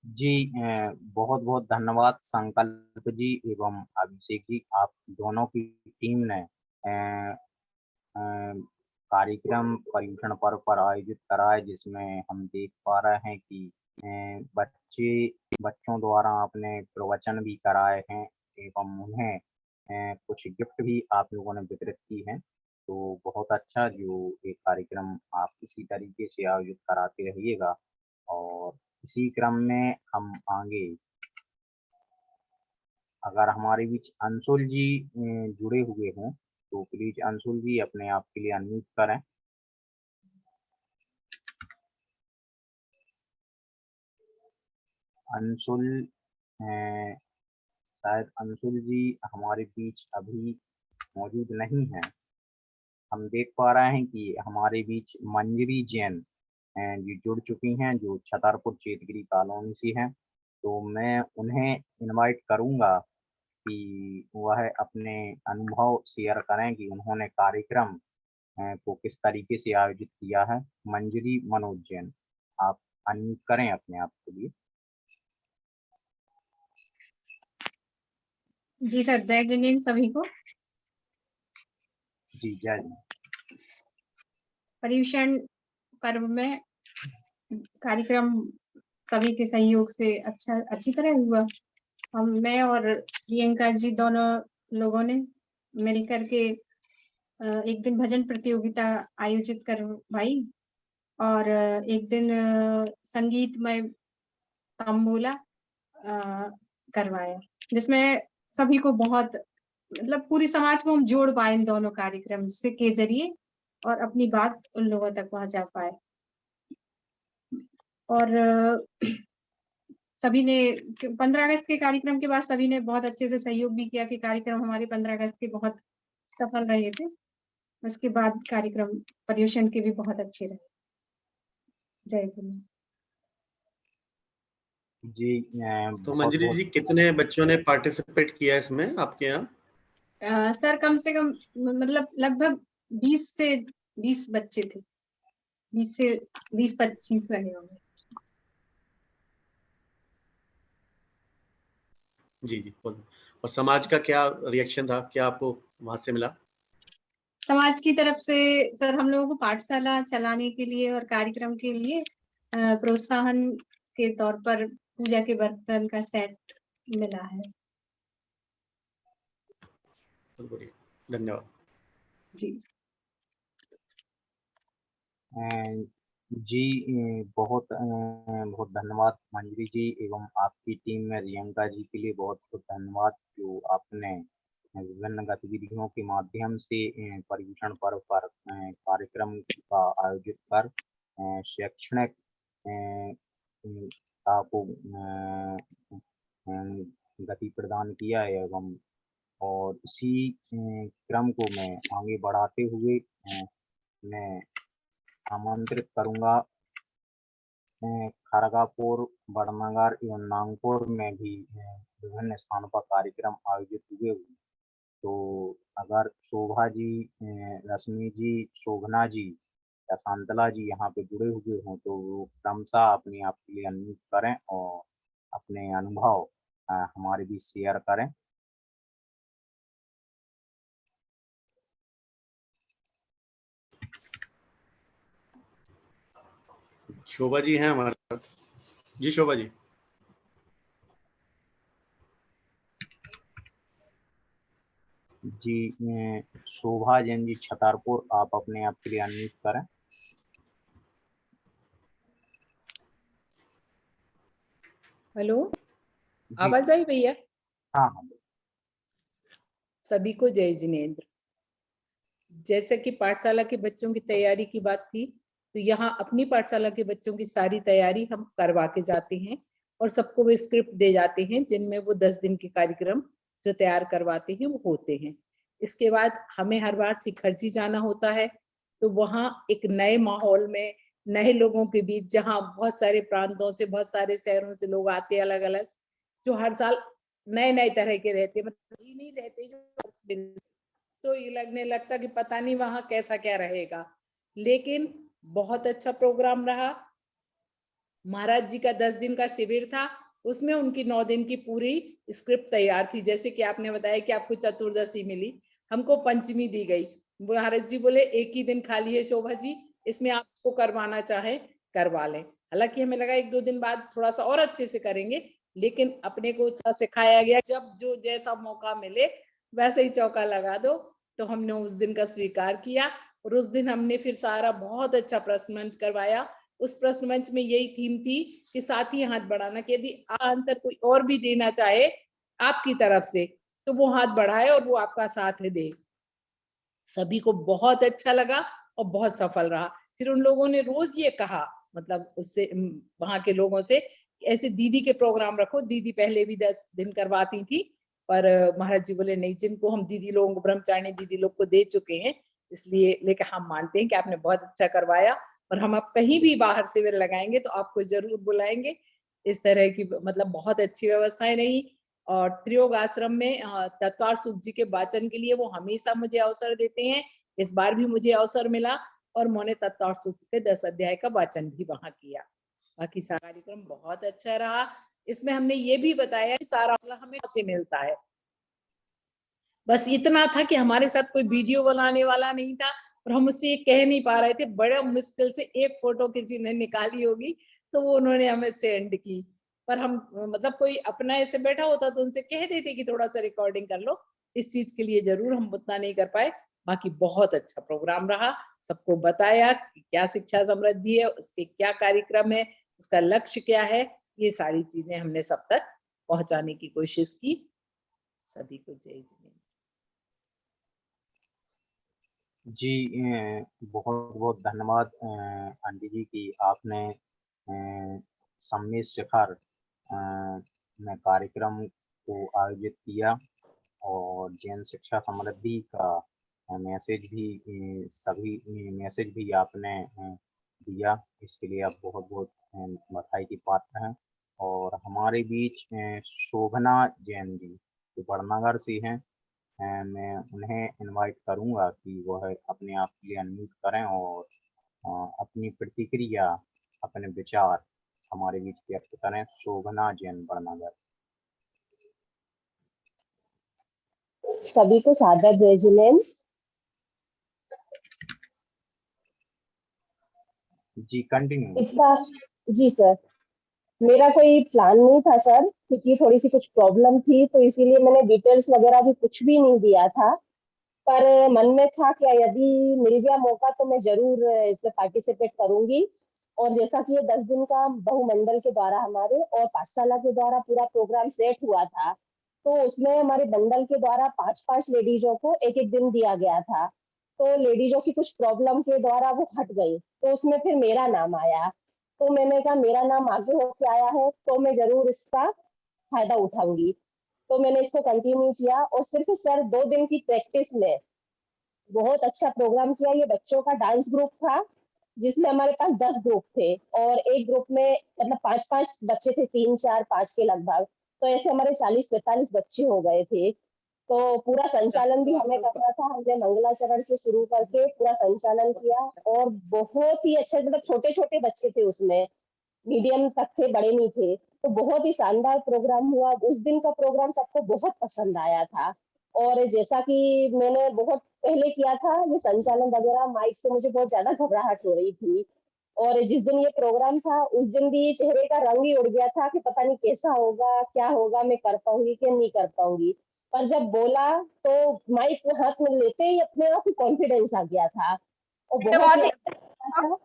जी बहुत बहुत धन्यवाद संकल्प जी एवं अभिषेक जी, आप दोनों की टीम ने कार्यक्रम पर्यूषण पर्व पर आयोजित करा है, जिसमें हम देख पा रहे हैं कि बच्चों द्वारा आपने प्रवचन भी कराए हैं एवं उन्हें कुछ गिफ्ट भी आप लोगों ने वितरित की हैं। तो बहुत अच्छा, जो एक कार्यक्रम आप इसी तरीके से आयोजित कराते रहिएगा। और इसी क्रम में हम आगे, अगर हमारे बीच अंशुल जी जुड़े हुए हों तो प्लीज अंशुल जी अपने आप के लिए अनम्यूट करें। अंशुल, शायद अंशुल जी हमारे बीच अभी मौजूद नहीं है। हम देख पा रहे हैं कि हमारे बीच मंजरी जैन जी जुड़ चुकी हैं, जो छतरपुर चेतगिरी कॉलोनी से हैं। तो मैं उन्हें इनवाइट करूंगा कि वह अपने अनुभव शेयर करें कि उन्होंने कार्यक्रम को किस तरीके से आयोजित किया है। मंजरी मनोज जैन, आप अनम्यूट करें अपने आप के लिए। जी सर, जय जिनेन्द्र सभी को। जी जय जिनेन्द्र। पर्यूषण पर्व में कार्यक्रम सभी के सहयोग से अच्छी तरह हुआ। मैं और प्रियंका जी दोनों लोगों ने मिलकर के एक दिन भजन प्रतियोगिता आयोजित करवाई, और एक दिन संगीतमय तंबोला करवाया, जिसमें सभी को बहुत मतलब पूरी समाज को हम जोड़ पाए इन दोनों कार्यक्रम से के जरिए और अपनी बात उन लोगों तक पहुंचा पाए। और सभी ने 15 अगस्त के कार्यक्रम के बाद सभी ने बहुत अच्छे से सहयोग भी किया कि कार्यक्रम हमारे 15 अगस्त के बहुत सफल रहे थे। उसके बाद कार्यक्रम पर्यवेक्षण के भी बहुत अच्छे रहे। जय जिनेंद्र। जी तो मंजरी जी कितने बच्चों ने पार्टिसिपेट किया इसमें आपके यहाँ? सर कम से कम मतलब लगभग 20 से 20 बच्चे थे, 20 से 20-25 रहे होंगे। जी जी बोलो। और समाज का क्या रिएक्शन था, क्या आपको वहां से मिला? समाज की तरफ से सर हम लोगों को पाठशाला चलाने के लिए और कार्यक्रम के लिए प्रोत्साहन के तौर पर पूजा के बर्तन का सेट मिला है। धन्यवाद जी। जी बहुत बहुत धन्यवाद मंजरी जी एवं आपकी टीम में रियंका जी के लिए बहुत बहुत धन्यवाद, जो आपने विभिन्न गतिविधियों के माध्यम से पर्यवेक्षण पर्व पर कार्यक्रम का आयोजित कर शैक्षणिक को गति प्रदान किया एवं और इसी क्रम को मैं आगे बढ़ाते हुए मैं आमंत्रित करूंगा खड़गापुर, बड़नगर एवं नागपुर में भी विभिन्न स्थानों पर कार्यक्रम आयोजित हुए। तो अगर शोभा जी, रश्मि जी, शोभना जी या शांतला जी यहाँ पे जुड़े हुए हों तो वो क्रमशः अपने आप के लिए अनम्यूट करें और अपने अनुभव हमारे बीच शेयर करें। शोभा जी हैं हमारे साथ। जी शोभा जी। जी शोभा जैन जी छतरपुर, आप अपने आप के लिए अनम्यूट करें। हेलो, आवाज आई भैया? हाँ हाँ। सभी को जय जिनेंद्र। जैसे कि पाठशाला के बच्चों की तैयारी की बात थी, तो यहाँ अपनी पाठशाला के बच्चों की सारी तैयारी हम करवा के जाते हैं और सबको वो स्क्रिप्ट दे जाते हैं जिनमें वो 10 दिन के कार्यक्रम जो तैयार करवाते हैं वो होते हैं। इसके बाद हमें हर बार शिखरजी जाना होता है, तो वहाँ एक नए माहौल में नए लोगों के बीच, जहाँ बहुत सारे प्रांतों से, बहुत सारे शहरों से लोग आते हैं अलग अलग, जो हर साल नए नए तरह के रहते हैं, मतलब ये नहीं रहते जो, तो ये लगने लगता कि पता नहीं वहां कैसा क्या रहेगा। लेकिन बहुत अच्छा प्रोग्राम रहा। महाराज जी का 10 दिन का शिविर था, उसमें उनकी 9 दिन की पूरी स्क्रिप्ट तैयार थी। जैसे कि आपने बताया कि आपको चतुर्दशी मिली, हमको पंचमी दी गई। महाराज जी बोले एक ही दिन खाली है शोभा जी, इसमें आप इसको करवाना चाहे करवा लें। हालांकि हमें लगा 1-2 दिन बाद थोड़ा सा और अच्छे से करेंगे, लेकिन अपने को सिखाया गया जब जो जैसा मौका मिले वैसे ही चौका लगा दो। तो हमने उस दिन का स्वीकार किया और उस दिन हमने फिर सारा बहुत अच्छा प्रश्न मंच करवाया। उस प्रश्न मंच में यही थीम थी कि साथ ही हाथ बढ़ाना, कि यदि आंसर कोई और भी देना चाहे आपकी तरफ से तो वो हाथ बढ़ाए और वो आपका साथ दे। सभी को बहुत अच्छा लगा और बहुत सफल रहा। फिर उन लोगों ने रोज ये कहा, मतलब उससे वहां के लोगों से, ऐसे दीदी के प्रोग्राम रखो। दीदी पहले भी 10 दिन करवाती थी, पर महाराज जी बोले नहीं, जिनको हम दीदी लोगों को, ब्रह्मचारिणी दीदी लोग को दे चुके हैं, इसलिए लेकिन हम मानते हैं कि आपने बहुत अच्छा करवाया और हम अब कहीं भी बाहर शिविर लगाएंगे तो आपको जरूर बुलाएंगे। इस तरह की मतलब बहुत अच्छी व्यवस्थाएं रही। और त्रियोग आश्रम में तत्वार सुख जी के वाचन के लिए वो हमेशा मुझे अवसर देते हैं। इस बार भी मुझे अवसर मिला और मैंने तत्वार सुख के 10 अध्याय का वाचन भी वहां किया। बाकी सारा कार्यक्रम बहुत अच्छा रहा। इसमें हमने ये भी बताया कि सारा हमें से मिलता है। बस इतना था कि हमारे साथ कोई वीडियो बनाने वाला नहीं था और हम उससे ये कह नहीं पा रहे थे। बड़े मुश्किल से एक फोटो किसी ने निकाली होगी तो वो उन्होंने हमें सेंड की, पर हम मतलब कोई अपना ऐसे बैठा होता तो उनसे कह देते कि थोड़ा सा रिकॉर्डिंग कर लो। इस चीज के लिए जरूर हम उतना नहीं कर पाए। बाकी बहुत अच्छा प्रोग्राम रहा। सबको बताया कि क्या शिक्षा समृद्धि है, उसके क्या कार्यक्रम है, उसका लक्ष्य क्या है, ये सारी चीजें हमने सब तक पहुंचाने की कोशिश की। सभी को जय जिनेंद्र। जी, बहुत बहुत धन्यवाद आंटी जी की आपने सम्मिलित शिखर में कार्यक्रम को आयोजित किया और जैन शिक्षा समृद्धि का मैसेज भी सभी मैसेज भी आपने दिया। इसके लिए आप बहुत बहुत बधाई की पात्र हैं। और हमारे बीच शोभना जैन जी जो बड़नगर से हैं, मैं उन्हें इनवाइट करूंगा कि वह अपने आप के लिए अनम्यूट करें और अपनी प्रतिक्रिया, अपने विचार हमारे बीच व्यक्त करें। शोभना जैन बड़नगर। सभी को सादर जय जिनेन्द्र। जी कंटिन्यू। इसका जी सर, मेरा कोई प्लान नहीं था सर, क्योंकि थोड़ी सी कुछ प्रॉब्लम थी, तो इसीलिए मैंने डिटेल्स वगैरह भी कुछ भी नहीं दिया था। पर मन में था कि यदि मिल गया मौका तो मैं जरूर इसमें पार्टिसिपेट करूंगी। और जैसा कि ये 10 दिन का बहुमंडल के द्वारा हमारे और पाठशाला के द्वारा पूरा प्रोग्राम सेट हुआ था, तो उसमें हमारे मंडल के द्वारा 5-5 लेडीजों को एक एक दिन दिया गया था। तो लेडीजों की कुछ प्रॉब्लम के द्वारा वो हट गई, तो उसमें फिर मेरा नाम आया। तो मैंने कहा मेरा नाम आगे होके आया है तो मैं जरूर इसका फायदा उठाऊंगी। तो मैंने इसको कंटिन्यू किया और सिर्फ सर 2 दिन की प्रैक्टिस में बहुत अच्छा प्रोग्राम किया। ये बच्चों का डांस ग्रुप था जिसमें हमारे पास 10 ग्रुप थे और एक ग्रुप में मतलब 5-5 बच्चे थे, 3-4-5 के लगभग। तो ऐसे हमारे 40-45 बच्चे हो गए थे। तो पूरा संचालन भी हमें करना था। हमने मंगलाचरण से शुरू करके पूरा संचालन किया और बहुत ही अच्छे, मतलब छोटे छोटे बच्चे थे उसमें, मीडियम तक थे, बड़े नहीं थे। तो बहुत ही शानदार प्रोग्राम हुआ। उस दिन का प्रोग्राम सबको बहुत पसंद आया था। और जैसा कि मैंने बहुत पहले किया था ये संचालन वगैरह, माइक से मुझे बहुत ज्यादा घबराहट हो रही थी। और जिस दिन ये प्रोग्राम था उस दिन भी चेहरे का रंग ही उड़ गया था कि पता नहीं कैसा होगा, क्या होगा, मैं कर पाऊंगी कि नहीं कर पाऊंगी। पर जब बोला तो माइक हाथ में लेते ही अपने आप ही कॉन्फिडेंस आ गया था और बहुत ही अच्छा था।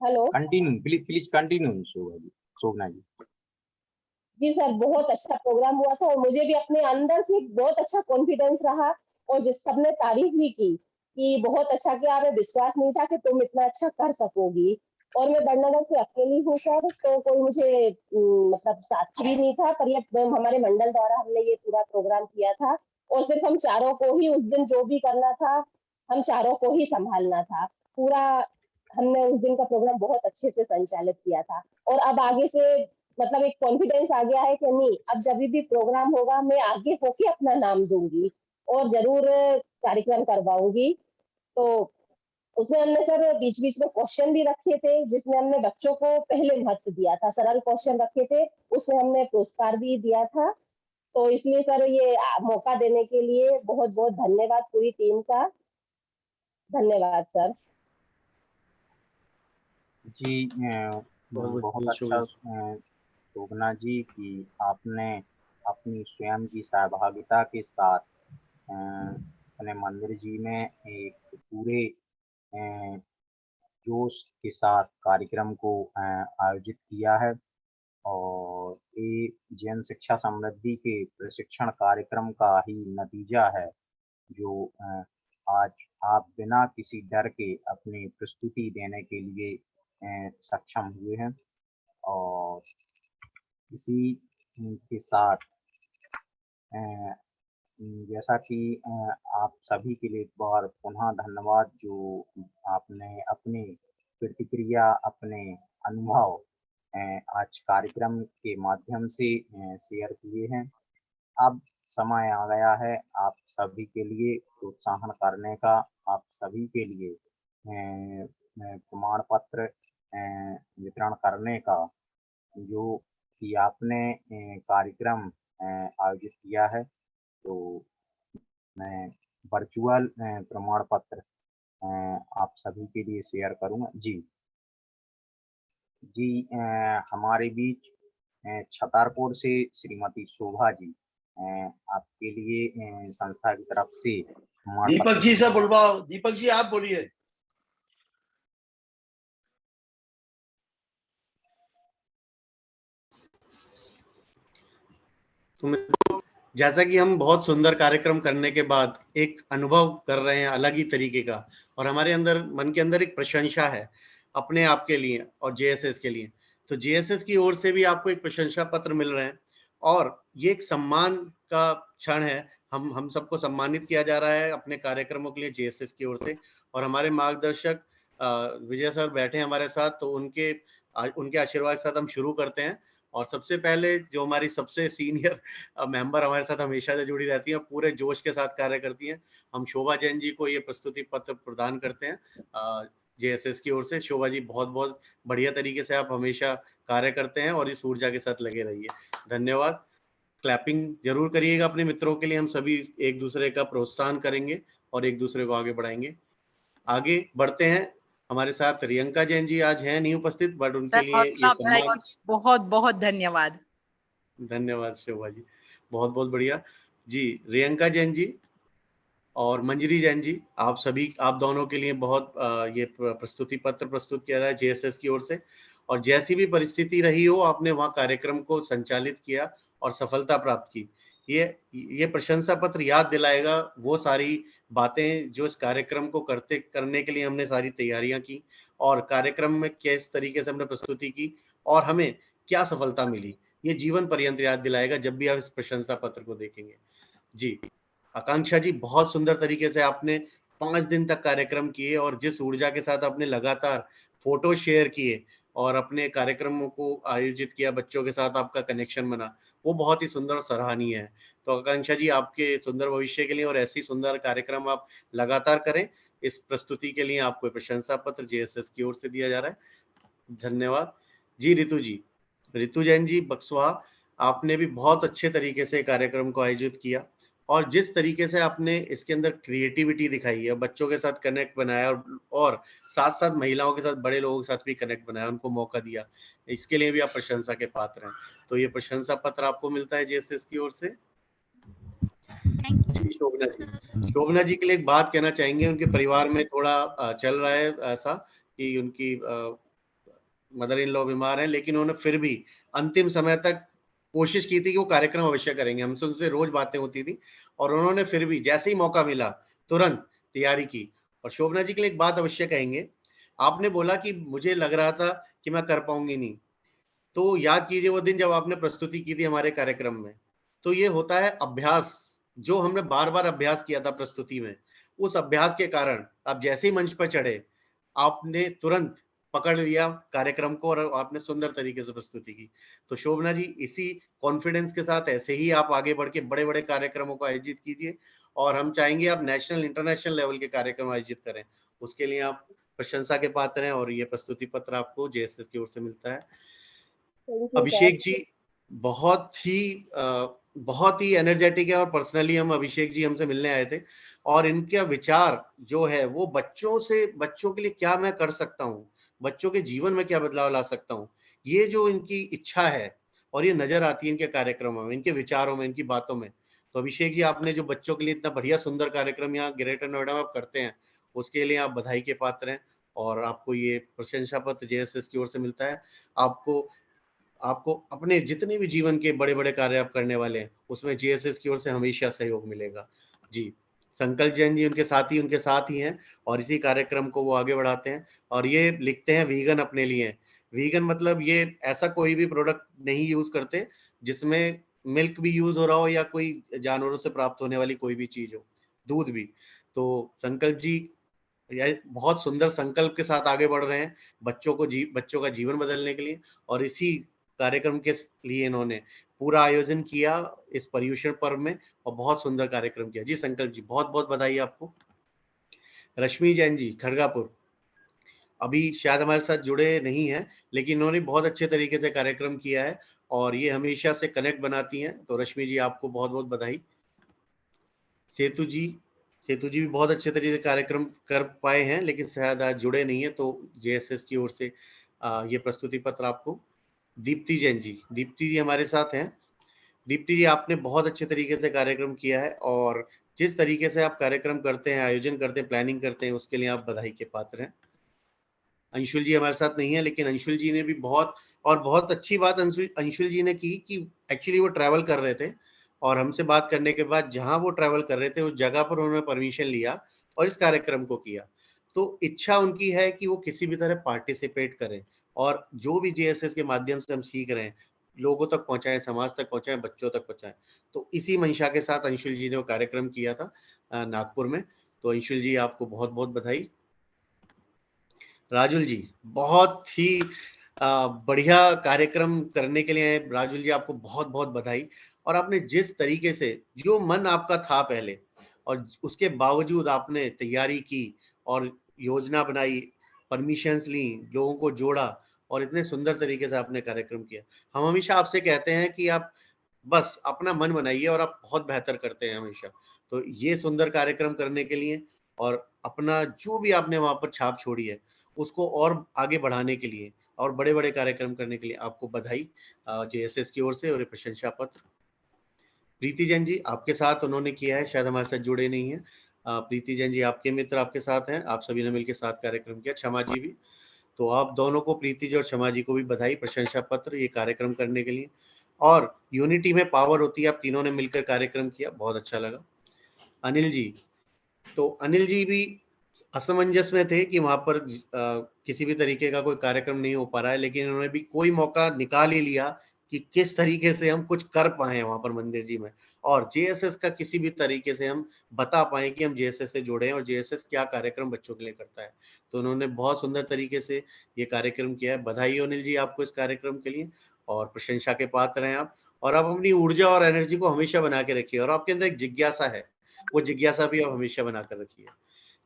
Hello continue please, please continue Shobhana ji. जी सर, बहुत अच्छा प्रोग्राम हुआ था और मुझे भी अपने अंदर से बहुत अच्छा कॉन्फिडेंस रहा। और जिस सबने तारीफ भी की कि बहुत अच्छा किया, हमें विश्वास नहीं था कि तुम इतना अच्छा कर सकोगी। और मैं बड़नगर से अकेली हूँ सर, तो कोई मुझे मतलब साथी भी नहीं था। पर ये हमारे मंडल द्वारा हमने ये पूरा प्रोग्राम किया था और सिर्फ हम चारों को ही उस दिन जो भी करना था हम चारों को ही संभालना था पूरा। हमने उस दिन का प्रोग्राम बहुत अच्छे से संचालित किया था और अब आगे से मतलब एक कॉन्फिडेंस आ गया है कि नहीं, अब जब भी प्रोग्राम होगा मैं आगे होके अपना नाम दूंगी और जरूर कार्यक्रम करवाऊंगी। तो उसमें हमने सर बीच बीच में क्वेश्चन भी रखे थे जिसमें हमने बच्चों को पहले महत्व दिया था, सरल क्वेश्चन रखे थे, उसमें हमने पुरस्कार भी दिया था। तो इसलिए सर ये मौका देने के लिए बहुत बहुत धन्यवाद पूरी टीम का। धन्यवाद सर। जी, बहुत अच्छा शोभना जी कि आपने अपनी स्वयं की सहभागिता के साथ अपने मंदिर जी में एक पूरे जोश के साथ कार्यक्रम को आयोजित किया है। और ये जैन शिक्षा समृद्धि के प्रशिक्षण कार्यक्रम का ही नतीजा है जो आज आप बिना किसी डर के अपनी प्रस्तुति देने के लिए सक्षम हुए हैं। और इसी के साथ जैसा कि आप सभी के लिए एक बार पुनः धन्यवाद जो आपने अपनी प्रतिक्रिया, अपने अनुभव आज कार्यक्रम के माध्यम से शेयर किए हैं। अब समय आ गया है आप सभी के लिए प्रोत्साहन करने का, आप सभी के लिए प्रमाण पत्र वितरण करने का, जो कि आपने कार्यक्रम आयोजित किया है। तो मैं वर्चुअल प्रमाण पत्र आप सभी के लिए शेयर करूंगा। जी जी, हमारे बीच छतरपुर से श्रीमती शोभा जी आपके लिए संस्था की तरफ से दीपक जी से बुलवाओ। दीपक जी आप बोलिए। तो जैसा कि हम बहुत सुंदर कार्यक्रम करने के बाद एक अनुभव कर रहे हैं अलग ही तरीके का, और हमारे अंदर मन के अंदर एक प्रशंसा है अपने आप के लिए और जेएसएस के लिए, तो जेएसएस की ओर से भी आपको एक प्रशंसा पत्र मिल रहे हैं और ये एक सम्मान का क्षण है। हम सबको सम्मानित किया जा रहा है अपने कार्यक्रमों के लिए जेएसएस की ओर से, और हमारे मार्गदर्शक विजय सर बैठे हैं हमारे साथ, तो उनके आशीर्वाद के साथ हम शुरू करते हैं। और सबसे पहले जो हमारी सबसे सीनियर मेंबर हमारे साथ हमेशा से जुड़ी रहती हैं, पूरे जोश के साथ कार्य करती हैं, हम शोभा जैन जी को ये प्रस्तुति पत्र प्रदान करते हैं जेएसएस की ओर से। शोभा जी, बहुत बहुत बढ़िया तरीके से आप हमेशा कार्य करते हैं और इस ऊर्जा के साथ लगे रहिए। धन्यवाद। क्लैपिंग जरूर करिएगा अपने मित्रों के लिए, हम सभी एक दूसरे का प्रोत्साहन करेंगे और एक दूसरे को आगे बढ़ाएंगे। आगे बढ़ते हैं। हमारे साथ रियंका जैन जी आज हैं नहीं उपस्थित, बट उनके लिए ये सम्मान। बहुत बहुत धन्यवाद। धन्यवाद शोभा जी, बहुत बहुत बढ़िया जी। रियंका जैन जी और मंजरी जैन जी, आप दोनों के लिए बहुत ये प्रस्तुति पत्र प्रस्तुत किया रहा है जेएसएस की ओर से, और जैसी भी परिस्थिति रही हो आपने वहाँ कार्यक्रम को संचालित किया और सफलता प्राप्त की। ये प्रशंसा पत्र याद दिलाएगा वो सारी बातें जो इस कार्यक्रम को करने के लिए हमने सारी तैयारियां की, और कार्यक्रम में किस तरीके से हमने प्रस्तुति की और हमें क्या सफलता मिली, ये जीवन पर्यंत याद दिलाएगा जब भी आप इस प्रशंसा पत्र को देखेंगे। जी आकांक्षा जी, बहुत सुंदर तरीके से आपने 5 दिन तक कार्यक्रम किए और जिस ऊर्जा के साथ आपने लगातार फोटो शेयर किए और अपने कार्यक्रमों को आयोजित किया, बच्चों के साथ आपका कनेक्शन बना, वो बहुत ही सुंदर और सराहनीय है। तो आकांक्षा जी, आपके सुंदर भविष्य के लिए और ऐसी सुंदर कार्यक्रम आप लगातार करें। इस प्रस्तुति के लिए आपको प्रशंसा पत्र जेएसएस की ओर से दिया जा रहा है। धन्यवाद जी। ऋतु जैन जी बक्सवा, आपने भी बहुत अच्छे तरीके से कार्यक्रम को आयोजित किया और जिस तरीके से आपने इसके अंदर क्रिएटिविटी दिखाई है, बच्चों के साथ कनेक्ट बनाया और साथ साथ महिलाओं के साथ बड़े लोगों के साथ भी कनेक्ट बनाया, उनको मौका दिया, इसके लिए भी आप प्रशंसा के पात्र हैं। तो ये प्रशंसा पत्र आपको मिलता है जेएसएस की ओर से। शोभना जी के लिए एक बात कहना चाहेंगे, उनके परिवार में थोड़ा चल रहा है ऐसा कि उनकी मदर इन लॉ बीमार है, लेकिन उन्होंने फिर भी अंतिम समय तक कोशिश की थी कि वो कार्यक्रम अवश्य करेंगे। हमसे उनसे रोज बातें होती थी और उन्होंने फिर भी जैसे ही मौका मिला तुरंत तैयारी की। और शोभना जी के लिए एक बात अवश्य कहेंगे, आपने बोला कि मुझे लग रहा था कि मैं कर पाऊंगी नहीं, तो याद कीजिए वो दिन जब आपने प्रस्तुति की थी हमारे कार्यक्रम में। तो ये होता है अभ्यास, जो हमने बार बार अभ्यास किया था प्रस्तुति में, उस अभ्यास के कारण आप जैसे ही मंच पर चढ़े आपने तुरंत पकड़ लिया कार्यक्रम को और आपने सुंदर तरीके से प्रस्तुति की। तो शोभना जी, इसी कॉन्फिडेंस के साथ ऐसे ही आप आगे बढ़ के बड़े बड़े कार्यक्रमों को आयोजित कीजिए और हम चाहेंगे आप नेशनल इंटरनेशनल लेवल के कार्यक्रम आयोजित करें, उसके लिए आप प्रशंसा के पात्र हैं और ये प्रस्तुति पत्र आपको जेएसएस की ओर से मिलता है। अभिषेक जी बहुत ही एनर्जेटिक है और पर्सनली हम अभिषेक जी हमसे मिलने आए थे और इनका विचार जो है वो बच्चों के लिए क्या मैं कर सकता हूँ, बच्चों के जीवन में क्या बदलाव ला सकता हूँ, ये जो इनकी इच्छा है और ये नजर आती है इनके कार्यक्रमों में, इनके विचारों में, इनकी बातों में। तो अभिषेक जी, आपने जो बच्चों के लिए इतना बढ़िया सुंदर कार्यक्रम यहाँ ग्रेटर नोएडा में आप करते हैं, उसके लिए आप बधाई के पात्र हैं और आपको ये प्रशंसा पत्र जेएसएस की ओर से मिलता है। आपको अपने जितने भी जीवन के बड़े बड़े कार्य आप करने वाले हैं उसमें जेएसएस की ओर से हमेशा सहयोग मिलेगा। जी संकल्प जैन जी उनके साथ ही हैं और इसी कार्यक्रम को वो आगे बढ़ाते हैं और ये लिखते हैं वीगन अपने लिए। वीगन मतलब ये ऐसा कोई भी प्रोडक्ट नहीं यूज करते जिसमें मिल्क भी यूज हो रहा हो या कोई जानवरों से प्राप्त होने वाली कोई भी चीज हो, दूध भी। तो संकल्प जी बहुत सुंदर संकल्प के साथ आगे बढ़ रहे हैं बच्चों का जीवन बदलने के लिए, और इसी कार्यक्रम के लिए इन्होंने पूरा आयोजन किया इस पर्यूषण पर्व में और बहुत सुंदर कार्यक्रम किया। जी संकल्प जी, बहुत बहुत बधाई आपको। रश्मि जैन जी खड़गापुर अभी शायद हमारे साथ जुड़े नहीं हैं, लेकिन इन्होंने बहुत अच्छे तरीके से कार्यक्रम किया है और ये हमेशा से कनेक्ट बनाती हैं। तो रश्मि जी, आपको बहुत बहुत बधाई। सेतु जी भी बहुत अच्छे तरीके से कार्यक्रम कर पाए हैं लेकिन शायद आज जुड़े नहीं है, तो जेएसएस की ओर से ये प्रस्तुति पत्र आपको। दीप्ति जैन जी हमारे साथ हैं। दीप्ति जी, आपने बहुत अच्छे तरीके से कार्यक्रम किया है और जिस तरीके से आप कार्यक्रम करते हैं, आयोजन करते हैं, प्लानिंग करते हैं, उसके लिए आप बधाई के पात्र हैं। अंशुल जी हमारे साथ नहीं है, लेकिन अंशुल जी ने भी बहुत अच्छी बात अंशुल जी ने की कि एक्चुअली वो ट्रैवल कर रहे थे और हमसे बात करने के बाद जहां वो ट्रैवल कर रहे थे उस जगह पर उन्होंने परमिशन लिया और इस कार्यक्रम को किया। तो इच्छा उनकी है कि वो किसी भी तरह पार्टिसिपेट करें और जो भी जेएसएस के माध्यम से हम सीख रहे हैं लोगों तक पहुंचाएं, समाज तक पहुंचाएं, बच्चों तक पहुंचाएं। तो इसी मंशा के साथ अंशुल जी ने वो कार्यक्रम किया था नागपुर में। तो अंशुल जी आपको बहुत बहुत बधाई। राजुल जी बहुत ही बढ़िया कार्यक्रम करने के लिए राजुल जी आपको बहुत बहुत बधाई। और आपने जिस तरीके से जो मन आपका था पहले और उसके बावजूद आपने तैयारी की और योजना बनाई, परमिशंस ली, लोगों को जोड़ा और इतने सुंदर तरीके से आपने कार्यक्रम किया। हम हमेशा आपसे कहते हैं कि आप बस अपना मन बनाइए और आप बहुत बेहतर करते हैं हमेशा। तो ये सुंदर कार्यक्रम करने के लिए और अपना जो भी आपने वहां पर छाप छोड़ी है उसको और आगे बढ़ाने के लिए और बड़े बड़े कार्यक्रम करने के लिए आपको बधाई जेएसएस की ओर से और प्रशंसा पत्र। प्रीति जैन जी आपके साथ उन्होंने किया है, शायद हमारे साथ जुड़े नहीं है। प्रीति जैन जी आपके मित्र आपके साथ हैं, आप सभी ने मिलकर साथ कार्यक्रम किया। क्षमा जी भी, तो आप दोनों को, प्रीति जी और क्षमा जी को भी बधाई, प्रशंसा पत्र ये कार्यक्रम करने के लिए। और यूनिटी में पावर होती है, आप तीनों ने मिलकर कार्यक्रम किया, बहुत अच्छा लगा। अनिल जी, तो अनिल जी भी असमंजस में थे कि वहां पर किसी भी तरीके का कोई कार्यक्रम नहीं हो पा रहा है, लेकिन उन्होंने भी कोई मौका निकाल ही लिया कि किस तरीके से हम कुछ कर पाए वहां पर मंदिर जी में और जेएसएस का किसी भी तरीके से हम बता पाए कि हम जेएसएस से जुड़े हैं और जेएसएस क्या कार्यक्रम बच्चों के लिए करता है। तो उन्होंने बहुत सुंदर तरीके से ये कार्यक्रम किया है। बधाई अनिल जी आपको इस कार्यक्रम के लिए और प्रशंसा के पात्र हैं आप। और आप अपनी ऊर्जा और एनर्जी को हमेशा बना के रखिए और आपके अंदर एक जिज्ञासा है, वो जिज्ञासा भी आप हमेशा बनाकर रखिए।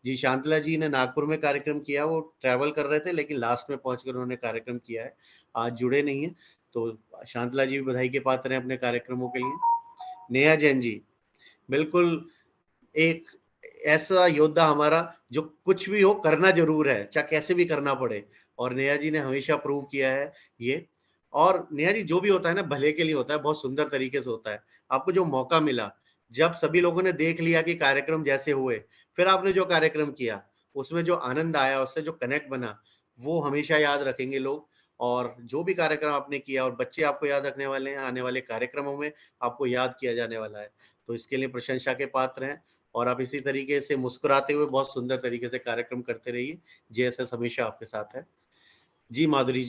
जी शांतला जी ने नागपुर में कार्यक्रम किया, वो ट्रैवल कर रहे थे लेकिन लास्ट में पहुंचकर उन्होंने कार्यक्रम किया है, आज जुड़े नहीं है। तो शांतला जी भी बधाई के पात्र हैं अपने कार्यक्रमों के लिए। नेहा जैन जी बिल्कुल एक ऐसा योद्धा हमारा जो कुछ भी हो करना जरूर है, चाहे कैसे भी करना पड़े, और नेहा जी ने हमेशा प्रूव किया है ये। और नेहा जी जो भी होता है ना भले के लिए होता है, बहुत सुंदर तरीके से होता है। आपको जो मौका मिला, जब सभी लोगों ने देख लिया कि कार्यक्रम जैसे हुए, फिर आपने जो कार्यक्रम किया उसमें जो आनंद आया, उससे जो कनेक्ट बना, वो हमेशा याद रखेंगे लोग। और जो भी कार्यक्रम आपने किया और बच्चे आपको याद रखने वाले हैं, आने वाले कार्यक्रमों में आपको याद किया जाने वाला है, तो इसके लिए प्रशंसा के पात्र हैं। और आप इसी तरीके से मुस्कुराते हुए बहुत सुंदर तरीके से कार्यक्रम करते रहिए, जेएसएस हमेशा आपके साथ है। जी माधुरी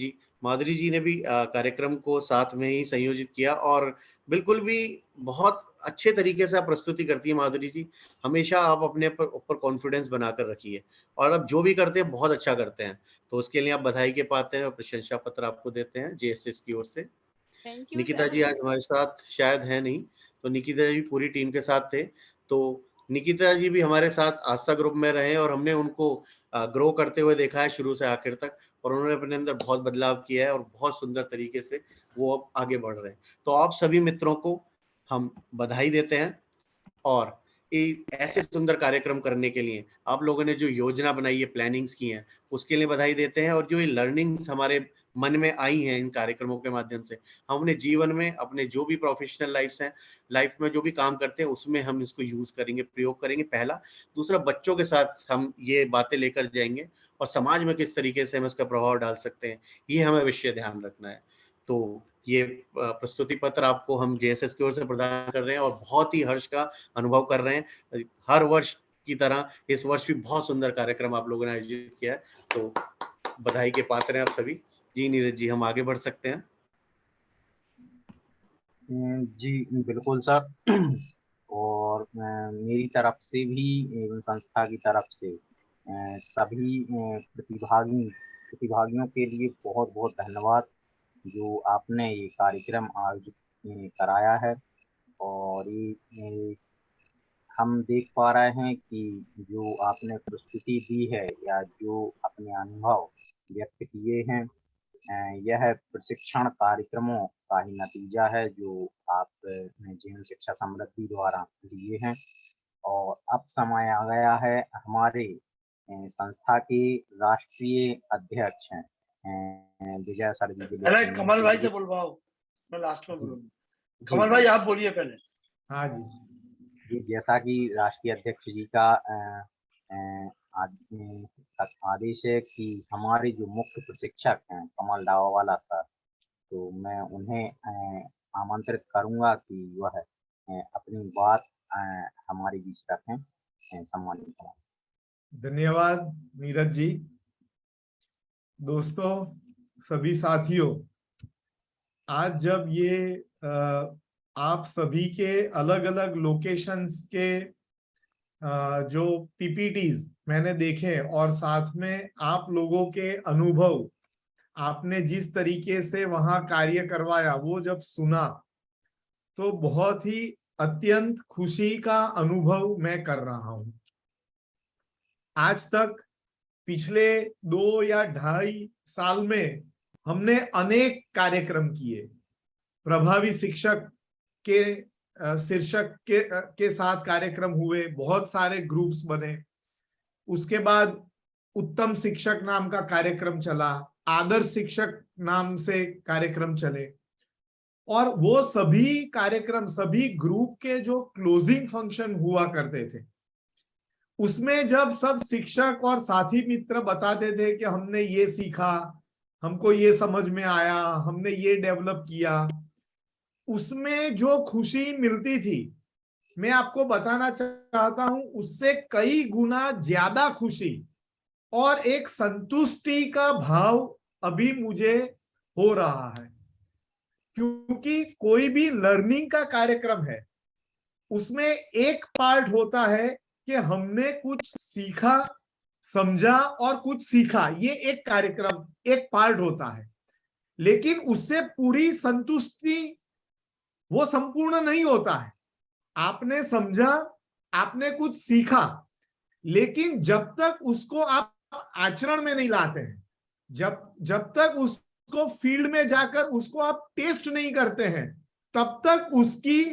जी ने भी कार्यक्रम को साथ में ही संयोजित किया और बिल्कुल भी बहुत अच्छे तरीके से आप प्रस्तुति करती है माधुरी जी। हमेशा आप अपने ऊपर कॉन्फिडेंस बनाकर रखिए और आप जो भी करते हैं बहुत अच्छा करते हैं, तो उसके लिए आप बधाई के पात्र हैं और प्रशंसा पत्र आपको देते हैं जेएसएस की ओर से। निकिता जी आज हमारे साथ शायद है नहीं, तो निकिता जी पूरी टीम के साथ थे। तो निकिता जी भी हमारे साथ आस्था ग्रुप में रहे और हमने उनको ग्रो करते हुए देखा है शुरू से आखिर तक, और उन्होंने अपने अंदर बहुत बदलाव किया है और बहुत सुंदर तरीके से वो अब आगे बढ़ रहे हैं। तो आप सभी मित्रों को हम बधाई देते हैं और ऐसे सुंदर कार्यक्रम करने के लिए आप लोगों ने जो योजना बनाई है, प्लानिंग्स की हैं, उसके लिए बधाई देते हैं। और जो ये लर्निंग्स हमारे मन में आई हैं इन कार्यक्रमों के माध्यम से, हम अपने जीवन में अपने जो भी प्रोफेशनल लाइफ में जो भी काम करते हैं उसमें हम इसको यूज करेंगे, प्रयोग करेंगे। पहला, दूसरा, बच्चों के साथ हम ये बातें लेकर जाएंगे और समाज में किस तरीके से हम इसका प्रभाव डाल सकते हैं, ये हमें अवश्य ध्यान रखना है। तो ये प्रस्तुति पत्र आपको हम जेएसएस की ओर से प्रदान कर रहे हैं और बहुत ही हर्ष का अनुभव कर रहे हैं। हर वर्ष की तरह इस वर्ष भी बहुत सुंदर कार्यक्रम आप लोगों ने आयोजित किया है, तो बधाई के पात्र हैं आप सभी। जी नीरज जी, हम आगे बढ़ सकते हैं। जी बिल्कुल सर। और मेरी तरफ से भी एवं संस्था की तरफ से सभी प्रतिभागियों के लिए बहुत बहुत धन्यवाद जो आपने ये कार्यक्रम आयोजित कराया है। और ये हम देख पा रहे हैं कि जो आपने प्रस्तुति दी है या जो अपने अनुभव व्यक्त किए हैं, यह प्रशिक्षण कार्यक्रमों का ही नतीजा है जो आपने जीवन शिक्षा समृद्धि द्वारा लिए हैं। और अब समय आ गया है हमारे संस्था के राष्ट्रीय अध्यक्ष हैं विजय सर जी के लिए। पहले कमल भाई से बुलवाओ, मैं लास्ट में बोलूंगा। कमल भाई आप बोलिए पहले। हाँ जी, जैसा कि राष्ट्रीय अध्यक्ष जी का आदेश है कि हमारे जो मुख्य प्रशिक्षक हैं कमल डावावाला सर, तो मैं उन्हें आमंत्रित करूंगा कि वह अपनी बात हमारे बीच रखें। सम्मानित समाज। धन्यवाद नीरज जी। दोस्तों, सभी साथियों, आज जब ये आप सभी के अलग अलग लोकेशंस के जो पीपीटीज मैंने देखे और साथ में आप लोगों के अनुभव, आपने जिस तरीके से वहां कार्य करवाया वो जब सुना तो बहुत ही अत्यंत खुशी का अनुभव मैं कर रहा हूं। आज तक पिछले 2 या 2.5 साल में हमने अनेक कार्यक्रम किए। प्रभावी शिक्षक के शीर्षक के साथ कार्यक्रम हुए, बहुत सारे ग्रुप्स बने। उसके बाद उत्तम शिक्षक नाम का कार्यक्रम चला, आदर्श शिक्षक नाम से कार्यक्रम चले, और वो सभी कार्यक्रम, सभी ग्रुप के जो क्लोजिंग फंक्शन हुआ करते थे, उसमें जब सब शिक्षक और साथी मित्र बताते थे कि हमने ये सीखा, हमको ये समझ में आया, हमने ये डेवलप किया, उसमें जो खुशी मिलती थी, मैं आपको बताना चाहता हूं, उससे कई गुना ज्यादा खुशी और एक संतुष्टि का भाव अभी मुझे हो रहा है। क्योंकि कोई भी लर्निंग का कार्यक्रम है, उसमें एक पार्ट होता है कि हमने कुछ सीखा, समझा और कुछ सीखा, ये एक कार्यक्रम, एक पार्ट होता है। लेकिन उससे पूरी संतुष्टि वो संपूर्ण नहीं होता है। आपने समझा, आपने कुछ सीखा, लेकिन जब तक उसको आप आचरण में नहीं लाते हैं, जब तक उसको फील्ड में जाकर उसको आप टेस्ट नहीं करते हैं, तब तक उसकी,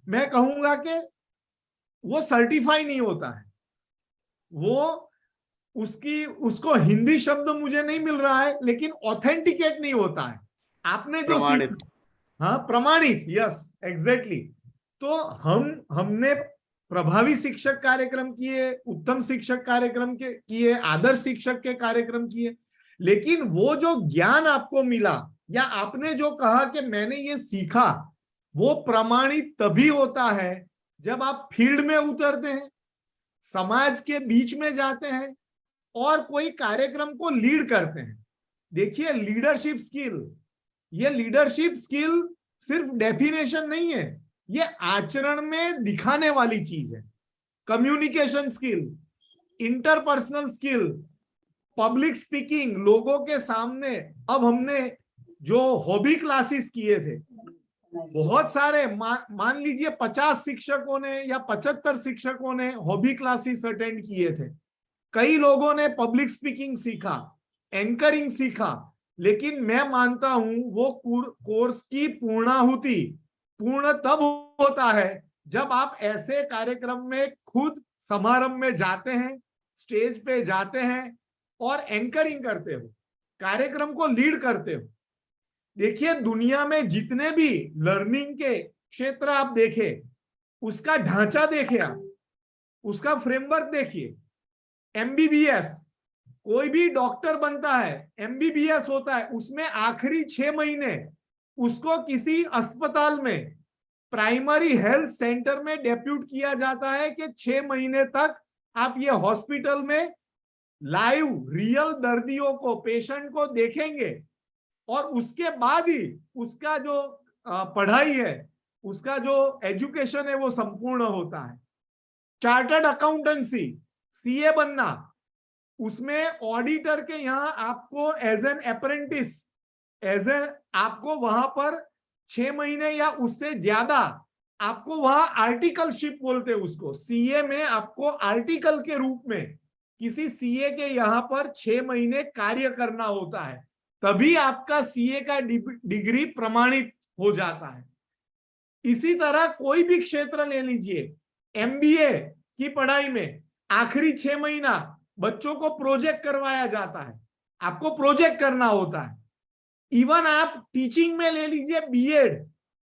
मैं कहूंगा कि वो सर्टिफाई नहीं होता है। वो उसको हिंदी शब्द मुझे नहीं मिल रहा है, लेकिन ऑथेंटिकेट नहीं होता है। आपने जो प्रमाणित, हाँ, प्रमाणित, यस, एग्जैक्टली। तो हमने प्रभावी शिक्षक कार्यक्रम किए, उत्तम शिक्षक कार्यक्रम किए, आदर्श शिक्षक के कार्यक्रम किए, लेकिन वो जो ज्ञान आपको मिला या आपने जो कहा कि मैंने ये सीखा, वो प्रमाणित तभी होता है जब आप फील्ड में उतरते हैं, समाज के बीच में जाते हैं और कोई कार्यक्रम को लीड करते हैं। देखिए, लीडरशिप स्किल, ये लीडरशिप स्किल सिर्फ डेफिनेशन नहीं है, ये आचरण में दिखाने वाली चीज है। Communication skill, interpersonal skill, public speaking, लोगों के सामने। अब हमने जो हॉबी क्लासेस किए थे, बहुत सारे, मान लीजिए 50 शिक्षकों ने या 75 शिक्षकों ने हॉबी क्लासेस अटेंड किए थे। कई लोगों ने पब्लिक स्पीकिंग सीखा, एंकरिंग सीखा, लेकिन मैं मानता हूं वो कोर्स की पूर्णाहुति पूर्ण तब होता है जब आप ऐसे कार्यक्रम में खुद समारंभ में जाते हैं, स्टेज पे जाते हैं और एंकरिंग करते हो, कार्यक्रम को लीड करते हो। देखिए, दुनिया में जितने भी लर्निंग के क्षेत्र आप देखें, उसका ढांचा देखिए, आप उसका फ्रेमवर्क देखिए। एमबीबीएस, कोई भी डॉक्टर बनता है, एमबीबीएस होता है, उसमें आखिरी 6 महीने उसको किसी अस्पताल में, प्राइमरी हेल्थ सेंटर में डेप्यूट किया जाता है कि 6 महीने तक आप ये हॉस्पिटल में लाइव रियल दर्दियों को, पेशेंट को देखेंगे, और उसके बाद ही उसका जो पढ़ाई है, उसका जो एजुकेशन है, वो संपूर्ण होता है। चार्टर्ड अकाउंटेंसी, सीए बनना, उसमें ऑडिटर के यहाँ आपको एज एन अप्रेंटिस, आपको वहां पर 6 महीने या उससे ज्यादा आपको वहां आर्टिकलशिप बोलते हैं उसको, सीए में आपको आर्टिकल के रूप में किसी सीए के यहाँ पर 6 महीने कार्य करना होता है, तभी आपका सीए का डिग्री प्रमाणित हो जाता है। इसी तरह कोई भी क्षेत्र ले लीजिए, एमबीए की पढ़ाई में आखिरी 6 महीना बच्चों को प्रोजेक्ट करवाया जाता है, आपको प्रोजेक्ट करना होता है। इवन आप टीचिंग में ले लीजिए,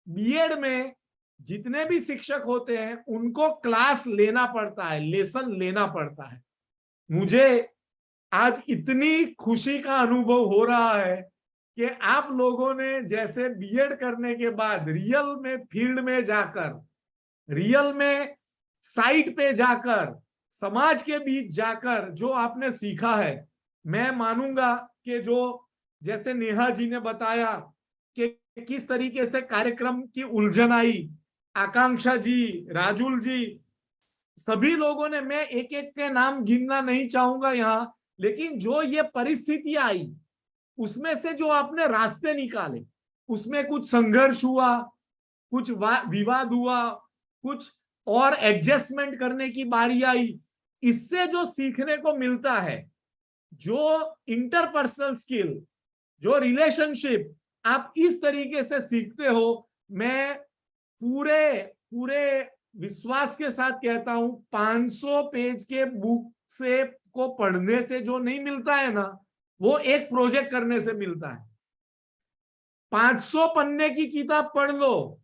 बीएड में जितने भी शिक्षक होते हैं उनको क्लास लेना पड़ता है, लेसन लेना पड़ता है। मुझे आज इतनी खुशी का अनुभव हो रहा है कि आप लोगों ने जैसे बीएड करने के बाद रियल में फील्ड में जाकर रियल में साइट पे जाकर, समाज के बीच जाकर जो आपने सीखा है, मैं मानूंगा कि जो जैसे नेहा जी ने बताया कि किस तरीके से कार्यक्रम की उलझन आई, आकांक्षा जी, राजुल जी, सभी लोगों ने, मैं एक एक के नाम गिनना नहीं चाहूंगा यहाँ, लेकिन जो ये परिस्थितियां आई उसमें से जो आपने रास्ते निकाले, उसमें कुछ संघर्ष हुआ, कुछ विवाद हुआ, कुछ और एडजस्टमेंट करने की बारी आई, इससे जो सीखने को मिलता है, जो इंटरपर्सनल स्किल, जो रिलेशनशिप आप इस तरीके से सीखते हो, मैं पूरे विश्वास के साथ कहता हूं 500 पेज के बुक से को पढ़ने से जो नहीं मिलता है ना, वो एक प्रोजेक्ट करने से मिलता है। 500 पन्ने की किताब पढ़ लो,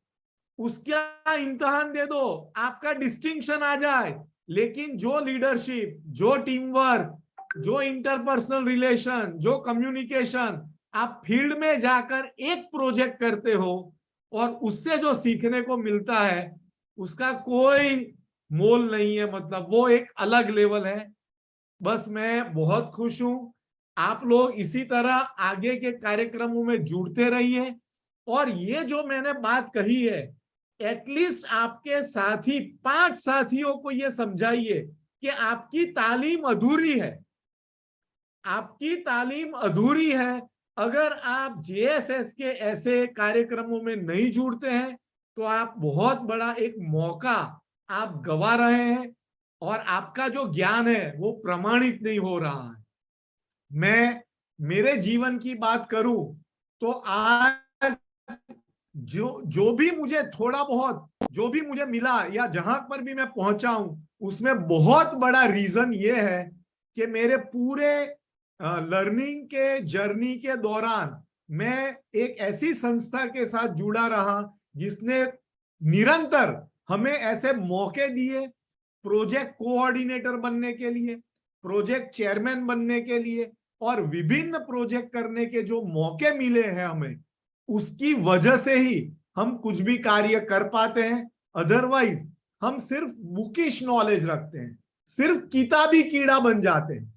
उसका इम्तिहान दे दो, आपका डिस्टिंक्शन आ जाए, लेकिन जो लीडरशिप, जो टीम वर्क, जो इंटरपर्सनल रिलेशन, जो कम्युनिकेशन, आप फील्ड में जाकर एक प्रोजेक्ट करते हो और उससे जो सीखने को मिलता है, उसका कोई मोल नहीं है। मतलब वो एक अलग लेवल है। बस मैं बहुत खुश हूं, आप लोग इसी तरह आगे के कार्यक्रमों में जुड़ते रहिए, और ये जो मैंने बात कही है, एटलीस्ट आपके साथी 5 साथियों को ये समझाइए कि आपकी तालीम अधूरी है, आपकी तालीम अधूरी है। अगर आप जेएसएस के ऐसे कार्यक्रमों में नहीं जुड़ते हैं तो आप बहुत बड़ा एक मौका आप गवा रहे हैं, और आपका जो ज्ञान है वो प्रमाणित नहीं हो रहा है। मैं मेरे जीवन की बात करूं तो आज जो भी मुझे थोड़ा बहुत जो भी मुझे मिला, या जहां पर भी मैं पहुंचा हूं, उसमें बहुत बड़ा रीजन ये है कि मेरे पूरे लर्निंग के जर्नी के दौरान मैं एक ऐसी संस्था के साथ जुड़ा रहा जिसने निरंतर हमें ऐसे मौके दिए, प्रोजेक्ट कोऑर्डिनेटर बनने के लिए, प्रोजेक्ट चेयरमैन बनने के लिए, और विभिन्न प्रोजेक्ट करने के जो मौके मिले हैं हमें, उसकी वजह से ही हम कुछ भी कार्य कर पाते हैं। अदरवाइज हम सिर्फ बुकिश नॉलेज रखते हैं, सिर्फ किताबी कीड़ा बन जाते हैं,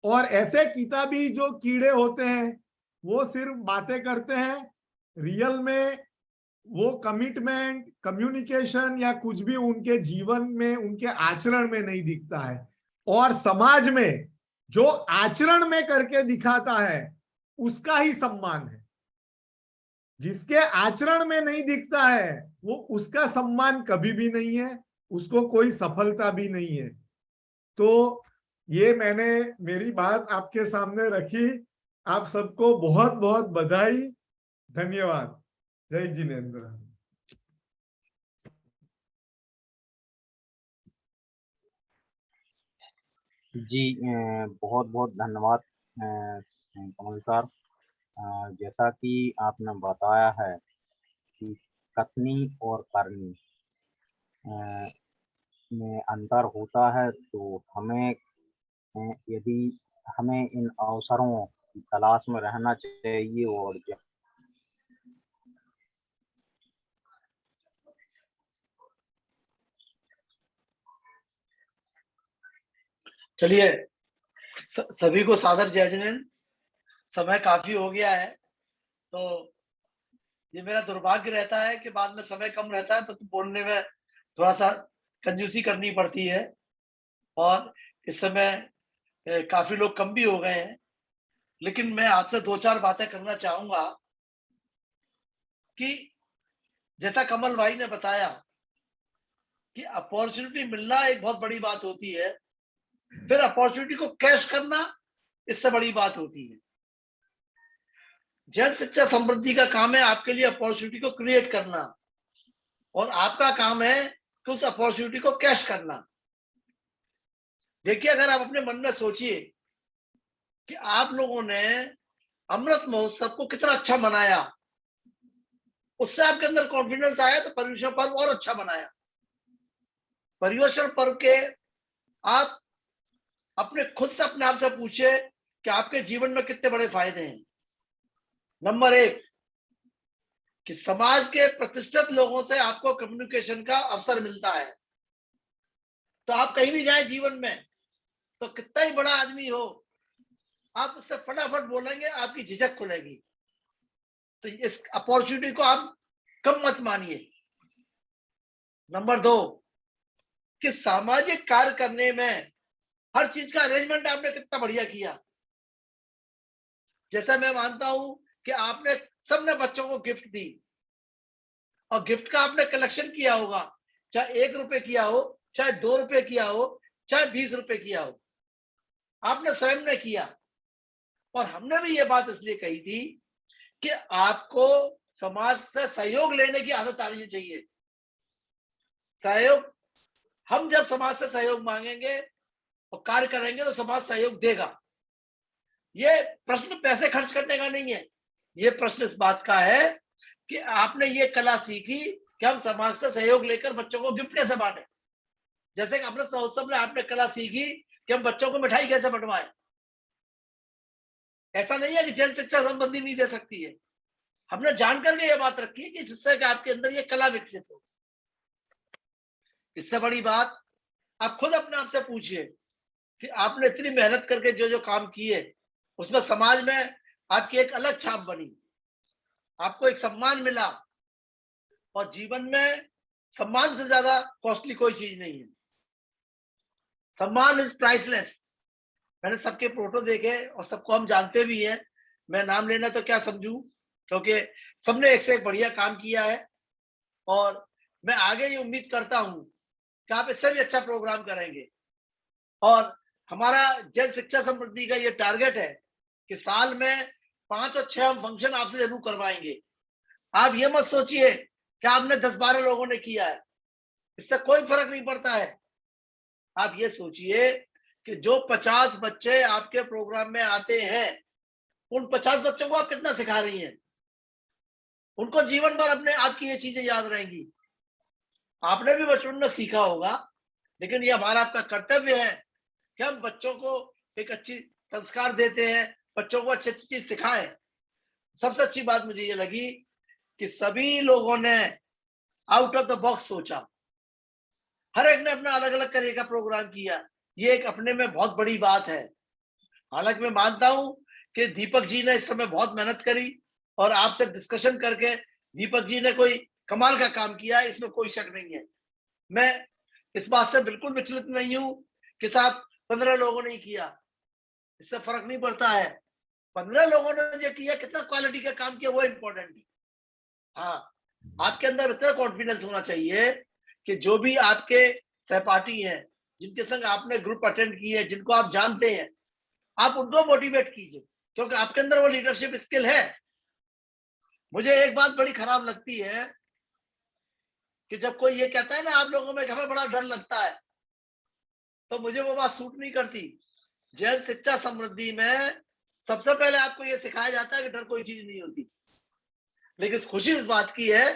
और ऐसे किताबी जो कीड़े होते हैं वो सिर्फ बातें करते हैं, रियल में वो कमिटमेंट, कम्युनिकेशन या कुछ भी उनके जीवन में, उनके आचरण में नहीं दिखता है। और समाज में जो आचरण में करके दिखाता है उसका ही सम्मान है, जिसके आचरण में नहीं दिखता है वो उसका सम्मान कभी भी नहीं है, उसको कोई सफलता भी नहीं है। तो ये मैंने मेरी बात आपके सामने रखी। आप सबको बहुत बहुत बधाई, धन्यवाद। जय जिनेंद्र। जी बहुत बहुत धन्यवाद कमल सर। जैसा कि आपने बताया है कि कथनी और करनी में अंतर होता है, तो हमें यदि हमें इन अवसरों की तलाश में रहना चाहिए। और चलिए, सभी को सादर जय जिनेंद्र। समय काफी हो गया है, तो ये मेरा दुर्भाग्य रहता है कि बाद में समय कम रहता है तो बोलने में थोड़ा सा कंजूसी करनी पड़ती है, और इस समय काफी लोग कम भी हो गए हैं। लेकिन मैं आपसे 2-4 बातें करना चाहूंगा कि जैसा कमल भाई ने बताया कि अपॉर्चुनिटी मिलना एक बहुत बड़ी बात होती है, फिर अपॉर्चुनिटी को कैश करना इससे बड़ी बात होती है। जन शिक्षा समृद्धि का काम है आपके लिए अपॉर्चुनिटी को क्रिएट करना, और आपका काम है कि उस अपॉर्चुनिटी को कैश करना। देखिए, अगर आप अपने मन में सोचिए कि आप लोगों ने अमृत महोत्सव को कितना अच्छा मनाया, उससे आपके अंदर कॉन्फिडेंस आया तो पर्युषण पर्व और अच्छा बनाया। पर्युषण पर्व के आप अपने खुद से अपने आप से पूछिए कि आपके जीवन में कितने बड़े फायदे हैं। नंबर 1, कि समाज के प्रतिष्ठित लोगों से आपको कम्युनिकेशन का अवसर मिलता है। तो आप कहीं भी जाए जीवन में, तो कितना ही बड़ा आदमी हो, आप उससे फटाफट बोलेंगे, आपकी झिझक खुलेगी। तो इस अपॉर्चुनिटी को आप कम मत मानिए। नंबर 2 कि सामाजिक कार्य करने में हर चीज का अरेंजमेंट आपने कितना बढ़िया किया। जैसा मैं मानता हूं कि आपने सबने बच्चों को गिफ्ट दी, और गिफ्ट का आपने कलेक्शन किया होगा, चाहे 1 रुपए किया हो, चाहे 2 रुपए किया हो, चाहे 20 रुपए किया हो, आपने स्वयं ने किया। और हमने भी ये बात इसलिए कही थी कि आपको समाज से सहयोग लेने की आदत आनी चाहिए। सहयोग, हम जब समाज से सहयोग मांगेंगे और कार्य करेंगे तो समाज सहयोग देगा। ये प्रश्न पैसे खर्च करने का नहीं है, ये प्रश्न इस बात का है कि आपने ये कला सीखी कि हम समाज से सहयोग लेकर बच्चों को गिफ्ट कैसे बांटे। जैसे कि अपने महोत्सव में आपने कला सीखी कि हम बच्चों को मिठाई कैसे बंटवाएं। ऐसा नहीं है कि जन शिक्षा संबंधी नहीं दे सकती है, हमने जानकर के ये बात रखी है कि जिससे कि आपके अंदर ये कला विकसित हो। इससे बड़ी बात आप खुद अपने आप से पूछिए कि आपने इतनी मेहनत करके जो जो काम किए, उसमें समाज में आपकी एक अलग छाप बनी, आपको एक सम्मान मिला। और जीवन में सम्मान से ज्यादा कॉस्टली कोई चीज नहीं है। सम्मान इज प्राइसलेस। मैंने सबके फोटो देखे और सबको हम जानते भी हैं, मैं नाम लेना तो क्या समझूं, क्योंकि सबने एक से एक बढ़िया काम किया है। और मैं आगे ये उम्मीद करता हूं कि आप इससे भी अच्छा प्रोग्राम करेंगे। और हमारा जन शिक्षा समृद्धि का ये टारगेट है कि साल में 5 और 6 हम फंक्शन आपसे जरूर करवाएंगे। आप ये मत सोचिए कि आपने 10-12 लोगों ने किया है, इससे कोई फर्क नहीं पड़ता है। आप ये सोचिए कि जो 50 बच्चे आपके प्रोग्राम में आते हैं, उन 50 बच्चों को आप कितना सिखा रही हैं। उनको जीवन भर अपने आपकी ये चीजें याद रहेंगी। आपने भी बचपन में सीखा होगा, लेकिन ये हमारा आपका कर्तव्य है कि हम बच्चों को एक अच्छी संस्कार देते हैं, बच्चों को अच्छी अच्छी चीज सिखाएं। सबसे अच्छी बात मुझे ये लगी कि सभी लोगों ने आउट ऑफ द बॉक्स सोचा, हर एक ने अपना अलग अलग तरह का प्रोग्राम किया। ये एक अपने में बहुत बड़ी बात है। हालांकि मैं मानता हूं कि दीपक जी ने इस समय बहुत मेहनत करी और आपसे डिस्कशन करके दीपक जी ने कोई कमाल का काम किया, इसमें कोई शक नहीं है। मैं इस बात से बिल्कुल विचलित नहीं हूं कि साहब 15 लोगों ने किया, इससे फर्क नहीं पड़ता है। 15 लोगों ने जो किया, कितना क्वालिटी का काम किया, वो इम्पोर्टेंट है। हाँ, आपके अंदर इतना कॉन्फिडेंस होना चाहिए कि जो भी आपके सहपाठी हैं, जिनके संग आपने ग्रुप अटेंड किए, जिनको आप जानते हैं, आप उनको मोटिवेट कीजिए, क्योंकि आपके अंदर वो लीडरशिप स्किल है। मुझे एक बात बड़ी खराब लगती है कि जब कोई ये कहता है ना आप लोगों में, हमें बड़ा डर लगता है, तो मुझे वो बात सूट नहीं करती। जन शिक्षा समृद्धि में सबसे पहले आपको ये सिखाया जाता है कि डर कोई चीज नहीं होती। लेकिन खुशी इस बात की है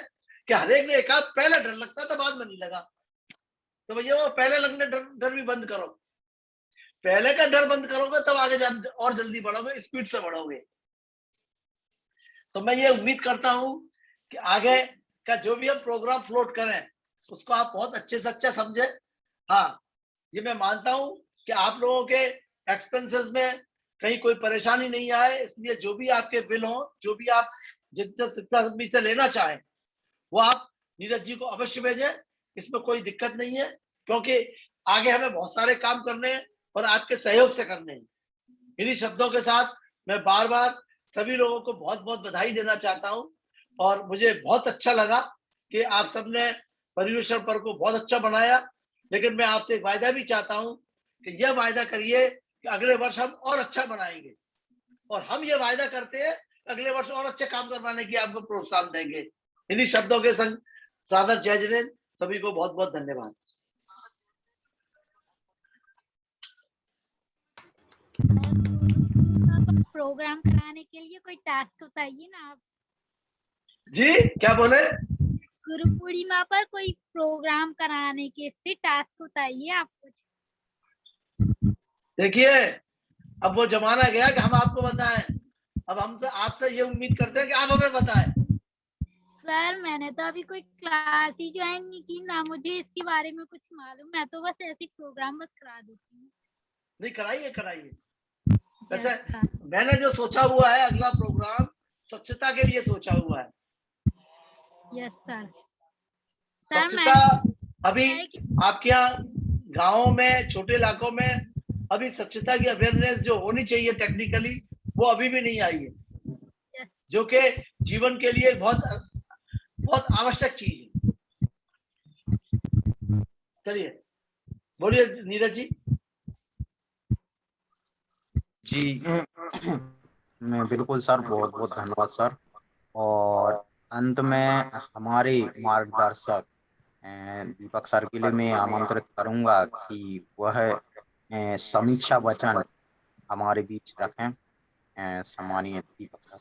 कि हर एक ने कहा पहले डर लगता था, बाद में नहीं लगा। तो भैया वो पहले लगने डर भी बंद करो। पहले का डर बंद करोगे तब आगे और जल्दी बढ़ोगे, स्पीड से बढ़ोगे। तो मैं ये उम्मीद करता हूं कि आगे का जो भी हम प्रोग्राम फ्लोट करें, उसको आप बहुत अच्छे से अच्छा समझे। हाँ, ये मैं मानता हूं कि आप लोगों के एक्सपेंसेस में कहीं कोई परेशानी नहीं आए, इसलिए जो भी आपके बिल हो, जो भी आप जिनसे शिक्षा से लेना चाहें, वो आप नीरज जी को अवश्य भेजें। इसमें कोई दिक्कत नहीं है, क्योंकि आगे हमें बहुत सारे काम करने हैं और आपके सहयोग से करने हैं। इन्हीं शब्दों के साथ मैं बार बार सभी लोगों को बहुत बहुत बधाई देना चाहता हूं। और मुझे बहुत अच्छा लगा कि आप सबने पर्यवेक्षण पर्व को बहुत अच्छा बनाया। लेकिन मैं आपसे एक वायदा भी चाहता हूं कि यह वायदा करिए कि अगले वर्ष हम और अच्छा बनाएंगे, और हम ये वायदा करते हैं अगले वर्ष और अच्छे काम करवाने की आपको प्रोत्साहन देंगे। इन्हीं शब्दों के संग सादर जय जिनेन्द्र, सभी को बहुत बहुत धन्यवाद। प्रोग्राम कराने के लिए कोई टास्क बताइए ना आप। जी क्या बोले? गुरु पूर्णिमा पर कोई प्रोग्राम कराने के लिए टास्क बताइए आप कुछ। देखिए, अब वो जमाना गया कि हम आपको बताएं। अब हमसे आपसे ये उम्मीद करते हैं कि आप हमें बताएं। सर मैंने तो अभी कोई क्लास ही ज्वाइन नहीं की, ना मुझे इसके बारे में कुछ मालूम। मैं तो बस ऐसे प्रोग्राम बस करा देती हूँ। नहीं, कराइए कराइए। वैसे मैंने जो सोचा हुआ है अगला प्रोग्राम स्वच्छता के लिए सोचा हुआ है। Yes sir. स्वच्छता अभी आपके यहाँ गाँव में, छोटे इलाकों में अभी स्वच्छता की अवेयरनेस जो होनी चाहिए टेक्निकली, वो अभी भी नहीं आई है, जो कि जीवन के लिए बहुत आवश्यक चीज है। चलिए बोलिए नीरज जी। जी मैं बिल्कुल सर, बहुत बहुत धन्यवाद सर। और अंत में हमारे मार्गदर्शक दीपक सर के लिए मैं आमंत्रित करूंगा कि वह समीक्षा वचन हमारे बीच रखें। सम्मानीय दीपक सर।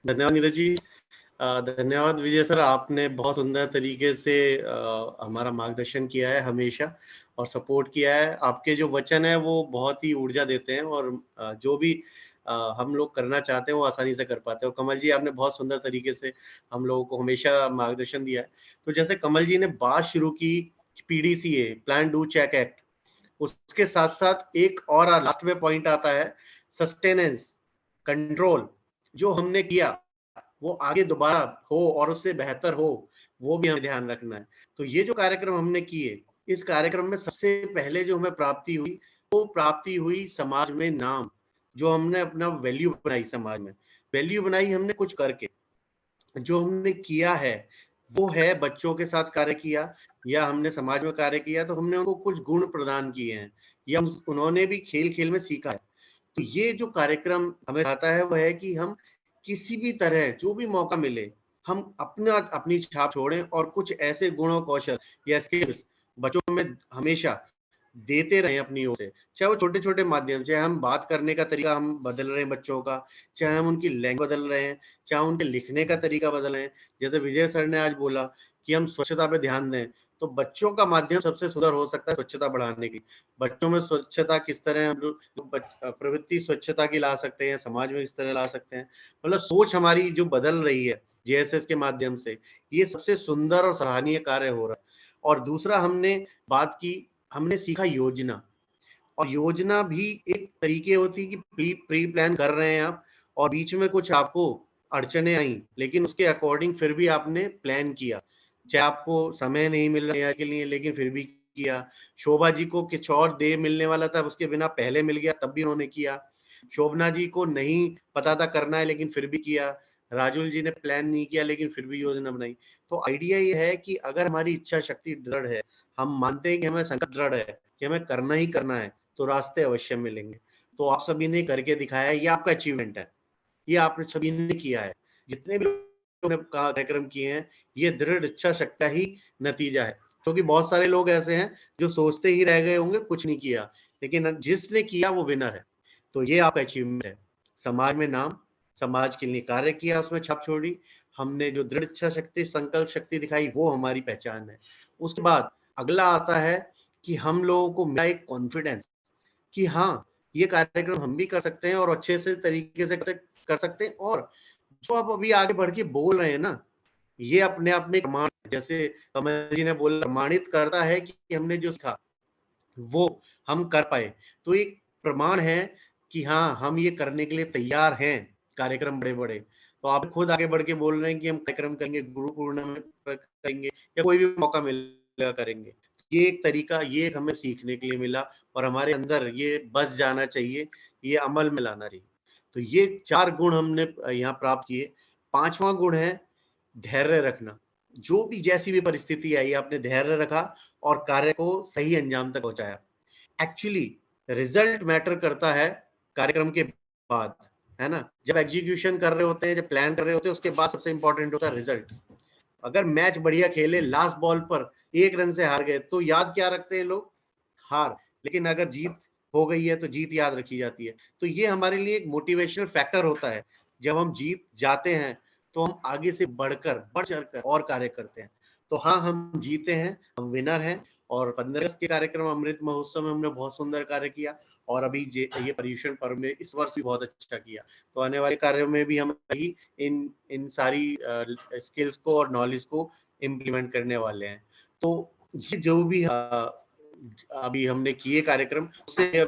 धन्यवाद नीरज जी। धन्यवाद विजय सर, आपने बहुत सुंदर तरीके से हमारा मार्गदर्शन किया है हमेशा और सपोर्ट किया है। आपके जो वचन है वो बहुत ही ऊर्जा देते हैं और जो भी हम लोग करना चाहते हैं वो आसानी से कर पाते हैं। कमल जी, आपने बहुत सुंदर तरीके से हम लोगों को हमेशा मार्गदर्शन दिया है। तो जैसे कमल जी ने बात शुरू की PDCA, plan do check act, उसके साथ साथ एक और लास्ट में पॉइंट आता है सस्टेनेंस कंट्रोल। जो हमने किया वो आगे दोबारा हो और उससे बेहतर हो, वो भी हमें ध्यान रखना है। तो ये जो कार्यक्रम हमने किए, इस कार्यक्रम में सबसे पहले जो हमें प्राप्ति हुई, वो प्राप्ति हुई समाज में नाम। जो हमने अपना वैल्यू बनाई, समाज में वैल्यू बनाई हमने कुछ करके। जो हमने किया है वो है बच्चों के साथ कार्य किया या हमने समाज में कार्य किया, तो हमने उनको कुछ गुण प्रदान किए हैं या उन्होंने भी खेल खेल में सीखा है। तो ये जो कार्यक्रम हमें आता है वो है कि हम किसी भी तरह जो भी मौका मिले हम अपनी छाप छोड़ें और कुछ ऐसे गुणों, कौशल या स्किल्स बच्चों में हमेशा देते रहे अपनी ओर से। चाहे वो छोटे छोटे माध्यम, चाहे हम बात करने का तरीका हम बदल रहे हैं बच्चों का, चाहे हम उनकी लैंग्वेज बदल रहे हैं, चाहे उनके लिखने का तरीका बदल रहे हैं। जैसे विजय सर ने आज बोला कि हम स्वच्छता पे ध्यान दें, तो बच्चों का माध्यम सबसे सुंदर हो सकता है स्वच्छता बढ़ाने की। बच्चों में स्वच्छता किस तरह हम लोग प्रवृत्ति स्वच्छता की ला सकते हैं, समाज में किस तरह ला सकते हैं, मतलब सोच हमारी जो बदल रही है JSS के माध्यम से, ये सबसे सुंदर और सराहनीय कार्य हो रहा है। और दूसरा हमने बात की, हमने सीखा योजना। और योजना भी एक तरीके होती है कि प्री प्लान कर रहे हैं आप और बीच में कुछ आपको अड़चने आई, लेकिन उसके अकॉर्डिंग फिर भी आपने प्लान किया। चाहे आपको समय नहीं मिल रहा है के लिए, लेकिन फिर भी किया। शोभा जी को कुछ और डे मिलने वाला था, उसके बिना पहले मिल गया, तब भी उन्होंने किया। शोभना जी को नहीं पता था करना है, लेकिन फिर भी किया। राजुल जी ने प्लान नहीं किया, लेकिन फिर भी योजना बनाई। तो आइडिया ये है कि अगर हमारी इच्छा शक्ति दृढ़ है, हम मानते हैं कि हमें संकल्प दृढ़ है कि हमें करना ही करना है, तो रास्ते अवश्य मिलेंगे। तो आप सभी ने करके दिखाया है, ये आपका अचीवमेंट है, ये आपने सभी ने किया है। जितने भी लोगों ने कार्यक्रम किए हैं, ये दृढ़ इच्छा शक्ति ही नतीजा है। क्योंकि बहुत सारे लोग ऐसे हैं जो सोचते ही रह गए होंगे, कुछ नहीं किया, लेकिन जिसने किया वो विनर है। तो ये आपका अचीवमेंट है। समाज में नाम, समाज के लिए कार्य किया, उसमें छाप छोड़ी, हमने जो दृढ़ इच्छा शक्ति, संकल्प शक्ति दिखाई, वो हमारी पहचान है। उसके बाद अगला आता है कि हम लोगों को मिला एक कॉन्फिडेंस कि हाँ, ये कार्यक्रम हम भी कर सकते हैं और अच्छे से तरीके से कर सकते हैं। और जो आप अभी आगे बढ़ के बोल रहे हैं ना, ये अपने आप में प्रमाण, जैसे कमल जी ने बोला, प्रमाणित करता है कि हमने जो सीखा वो हम कर पाए। तो एक प्रमाण है कि हाँ, हम ये करने के लिए तैयार हैं, कार्यक्रम बड़े बड़े। तो आप खुद आगे बढ़ के बोल रहे हैं कि हम कार्यक्रम करेंगे, गुरु पूर्णिमा करेंगे या कोई भी मौका मिलेगा करेंगे। ये एक तरीका, ये हमें सीखने के लिए मिला और हमारे अंदर ये बस जाना चाहिए, ये अमल में लाना चाहिए। तो ये 4 गुण हमने यहाँ प्राप्त किए। 5वां गुण है धैर्य रखना। जो भी जैसी भी परिस्थिति आई, आपने धैर्य रखा और कार्य को सही अंजाम तक पहुंचाया। एक्चुअली रिजल्ट मैटर करता है कार्यक्रम के बाद, है ना। जब एग्जीक्यूशन कर रहे होते हैं, जब प्लान कर रहे होते हैं, उसके बाद सबसे इंपॉर्टेंट होता है रिजल्ट। अगर मैच बढ़िया खेले, लास्ट बॉल पर 1 रन से हार गए, तो याद क्या रखते हैं लोग? हार। लेकिन अगर जीत हो गई है तो जीत याद रखी जाती है। तो ये हमारे लिए एक मोटिवेशनल फैक्टर होता है। जब हम जीत जाते हैं तो हम आगे से बढ़ चढ़कर और कार्य करते हैं। तो हाँ, हम जीते हैं, हम विनर हैं और 15 अगस्त के कार्यक्रम अमृत महोत्सव में हमने बहुत सुंदर कार्य किया, और अभी ये पर्यूषण पर्व में इस वर्ष भी बहुत अच्छा किया। तो आने वाले कार्यों में भी हम इन सारी स्किल्स को और नॉलेज को इम्प्लीमेंट करने वाले हैं। तो ये जो भी अभी हमने किए कार्यक्रम, उससे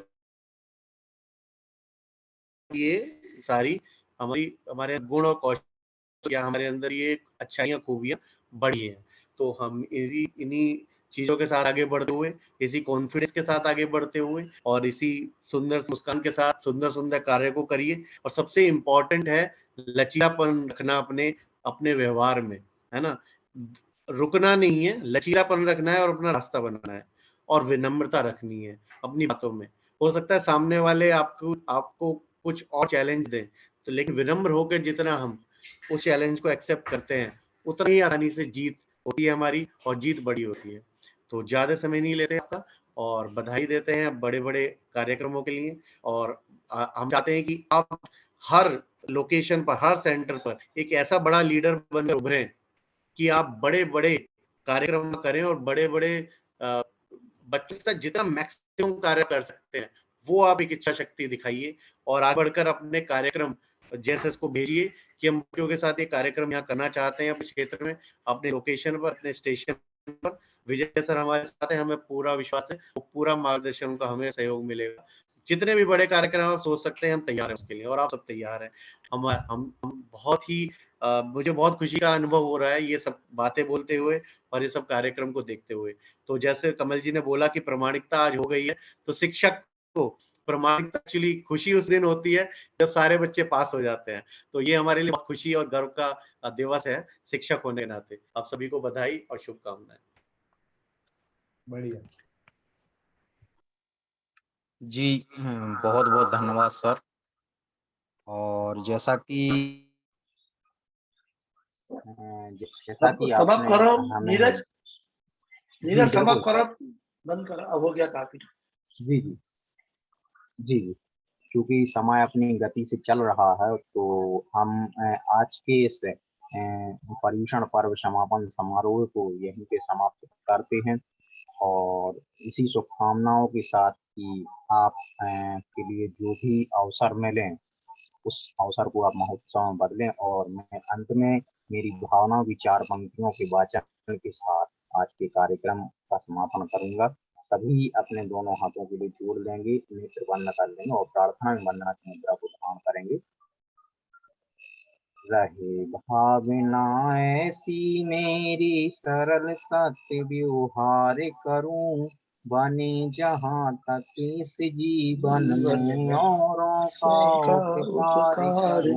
ये सारी हमारे गुण और कौशल या हमारे अंदर ये अच्छाइयाँ खूबियाँ बढ़ी हैं। तो हम इन्हीं चीजों के साथ आगे बढ़ते हुए, इसी कॉन्फिडेंस के साथ आगे बढ़ते हुए और इसी सुंदर मुस्कान के साथ सुंदर सुंदर कार्य को करिए। और सबसे इम्पोर्टेंट है लचीलापन रखना अपने व्यवहार में, है ना। रुकना नहीं है, लचीलापन रखना है और अपना रास्ता बनाना है, और विनम्रता रखनी है अपनी बातों में। हो सकता है सामने वाले आपको कुछ और चैलेंज दें, तो लेकिन विनम्र होकर जितना हम उस चैलेंज को एक्सेप्ट करते हैं, उतना ही आसानी से जीत होती है हमारी, और जीत बड़ी होती है। तो ज्यादा समय नहीं लेते आपका, और बधाई देते हैं बड़े बड़े कार्यक्रमों के लिए। और हम चाहते हैं कि आप हर लोकेशन पर, हर सेंटर पर एक ऐसा बड़ा लीडर बनकर उभरें कि आप बड़े बड़े कार्यक्रम करें, और बड़े बड़े बच्चों से जितना मैक्सिमम कार्य कर सकते हैं वो आप एक इच्छा शक्ति दिखाइए, और आगे बढ़कर अपने कार्यक्रम JSS को भेजिए कि हम बच्चों के साथ ये कार्यक्रम यहाँ करना चाहते हैं अपने क्षेत्र में, अपने लोकेशन पर, अपने स्टेशन पर। विजय सर हमारे साथ हैं, हमें पूरा विश्वास है, पूरा मार्गदर्शन उनका हमें सहयोग मिलेगा। जितने भी बड़े कार्यक्रम आप सोच सकते हैं, हम तैयार हैं उसके लिए, और आप सब तैयार हैं। हम बहुत ही मुझे बहुत खुशी का अनुभव हो रहा है ये सब बातें बोलते हुए और ये सब कार्यक्रम को देखते हुए। तो जैसे कमल जी ने बोला कि प्रामाणिकता आज हो गई है, तो शिक्षक को प्रामाणिकता एक्चुअली खुशी उस दिन होती है जब सारे बच्चे पास हो जाते हैं। तो ये हमारे लिए बहुत खुशी और गर्व का दिवस है शिक्षक होने के नाते। आप सभी को बधाई और शुभकामनाएं। बढ़िया जी, बहुत बहुत धन्यवाद सर। और जैसा कि समाप्त करो नीरज, जी, समाप्त बिल्कुल करो, सर। बंद करो, अब हो गया काफी। जी जी जी जी, क्योंकि समय अपनी गति से चल रहा है, तो हम आज के इस पर्यूषण पर्व समापन समारोह को यहीं पे समाप्त करते हैं, और इसी शुभकामनाओं के साथ कि आप के लिए जो भी अवसर मिले उस अवसर को आप महोत्सव में बदलें। और मैं अंत में मेरी भावनाओं की 4 पंक्तियों के वाचन के साथ आज के कार्यक्रम का समापन करूंगा। सभी अपने दोनों हाथों के लिए जोड़ लेंगे, नेत्र बंद कर लेंगे और प्रार्थना में वंदना की मुद्रा को धारण करेंगे। रहे भावना ऐसी मेरी सरल सत्य व्यवहार करूं, बने जहां तक इस जीवन में औरों का उपकार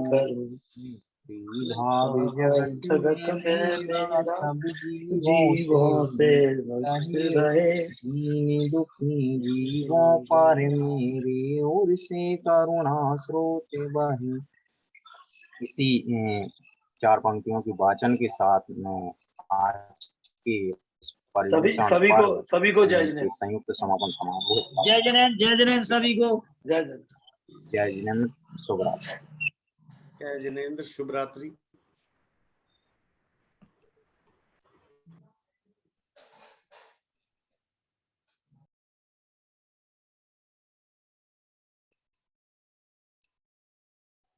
करूं। भाव जगत में मेरा सब जीवों से रहे, दीन दुखी जीवों पर मेरे ओर से करुणा स्रोत बहे। इसी 4 पंक्तियों के वाचन के साथ में आज के सभी को जय जिनेंद्र। संयुक्त समापन समारोह। जय जिनेंद्र सभी को। जय जिनेंद्र, शुभ रात्रि। जय जिनेंद्र, शुभ रात्रि।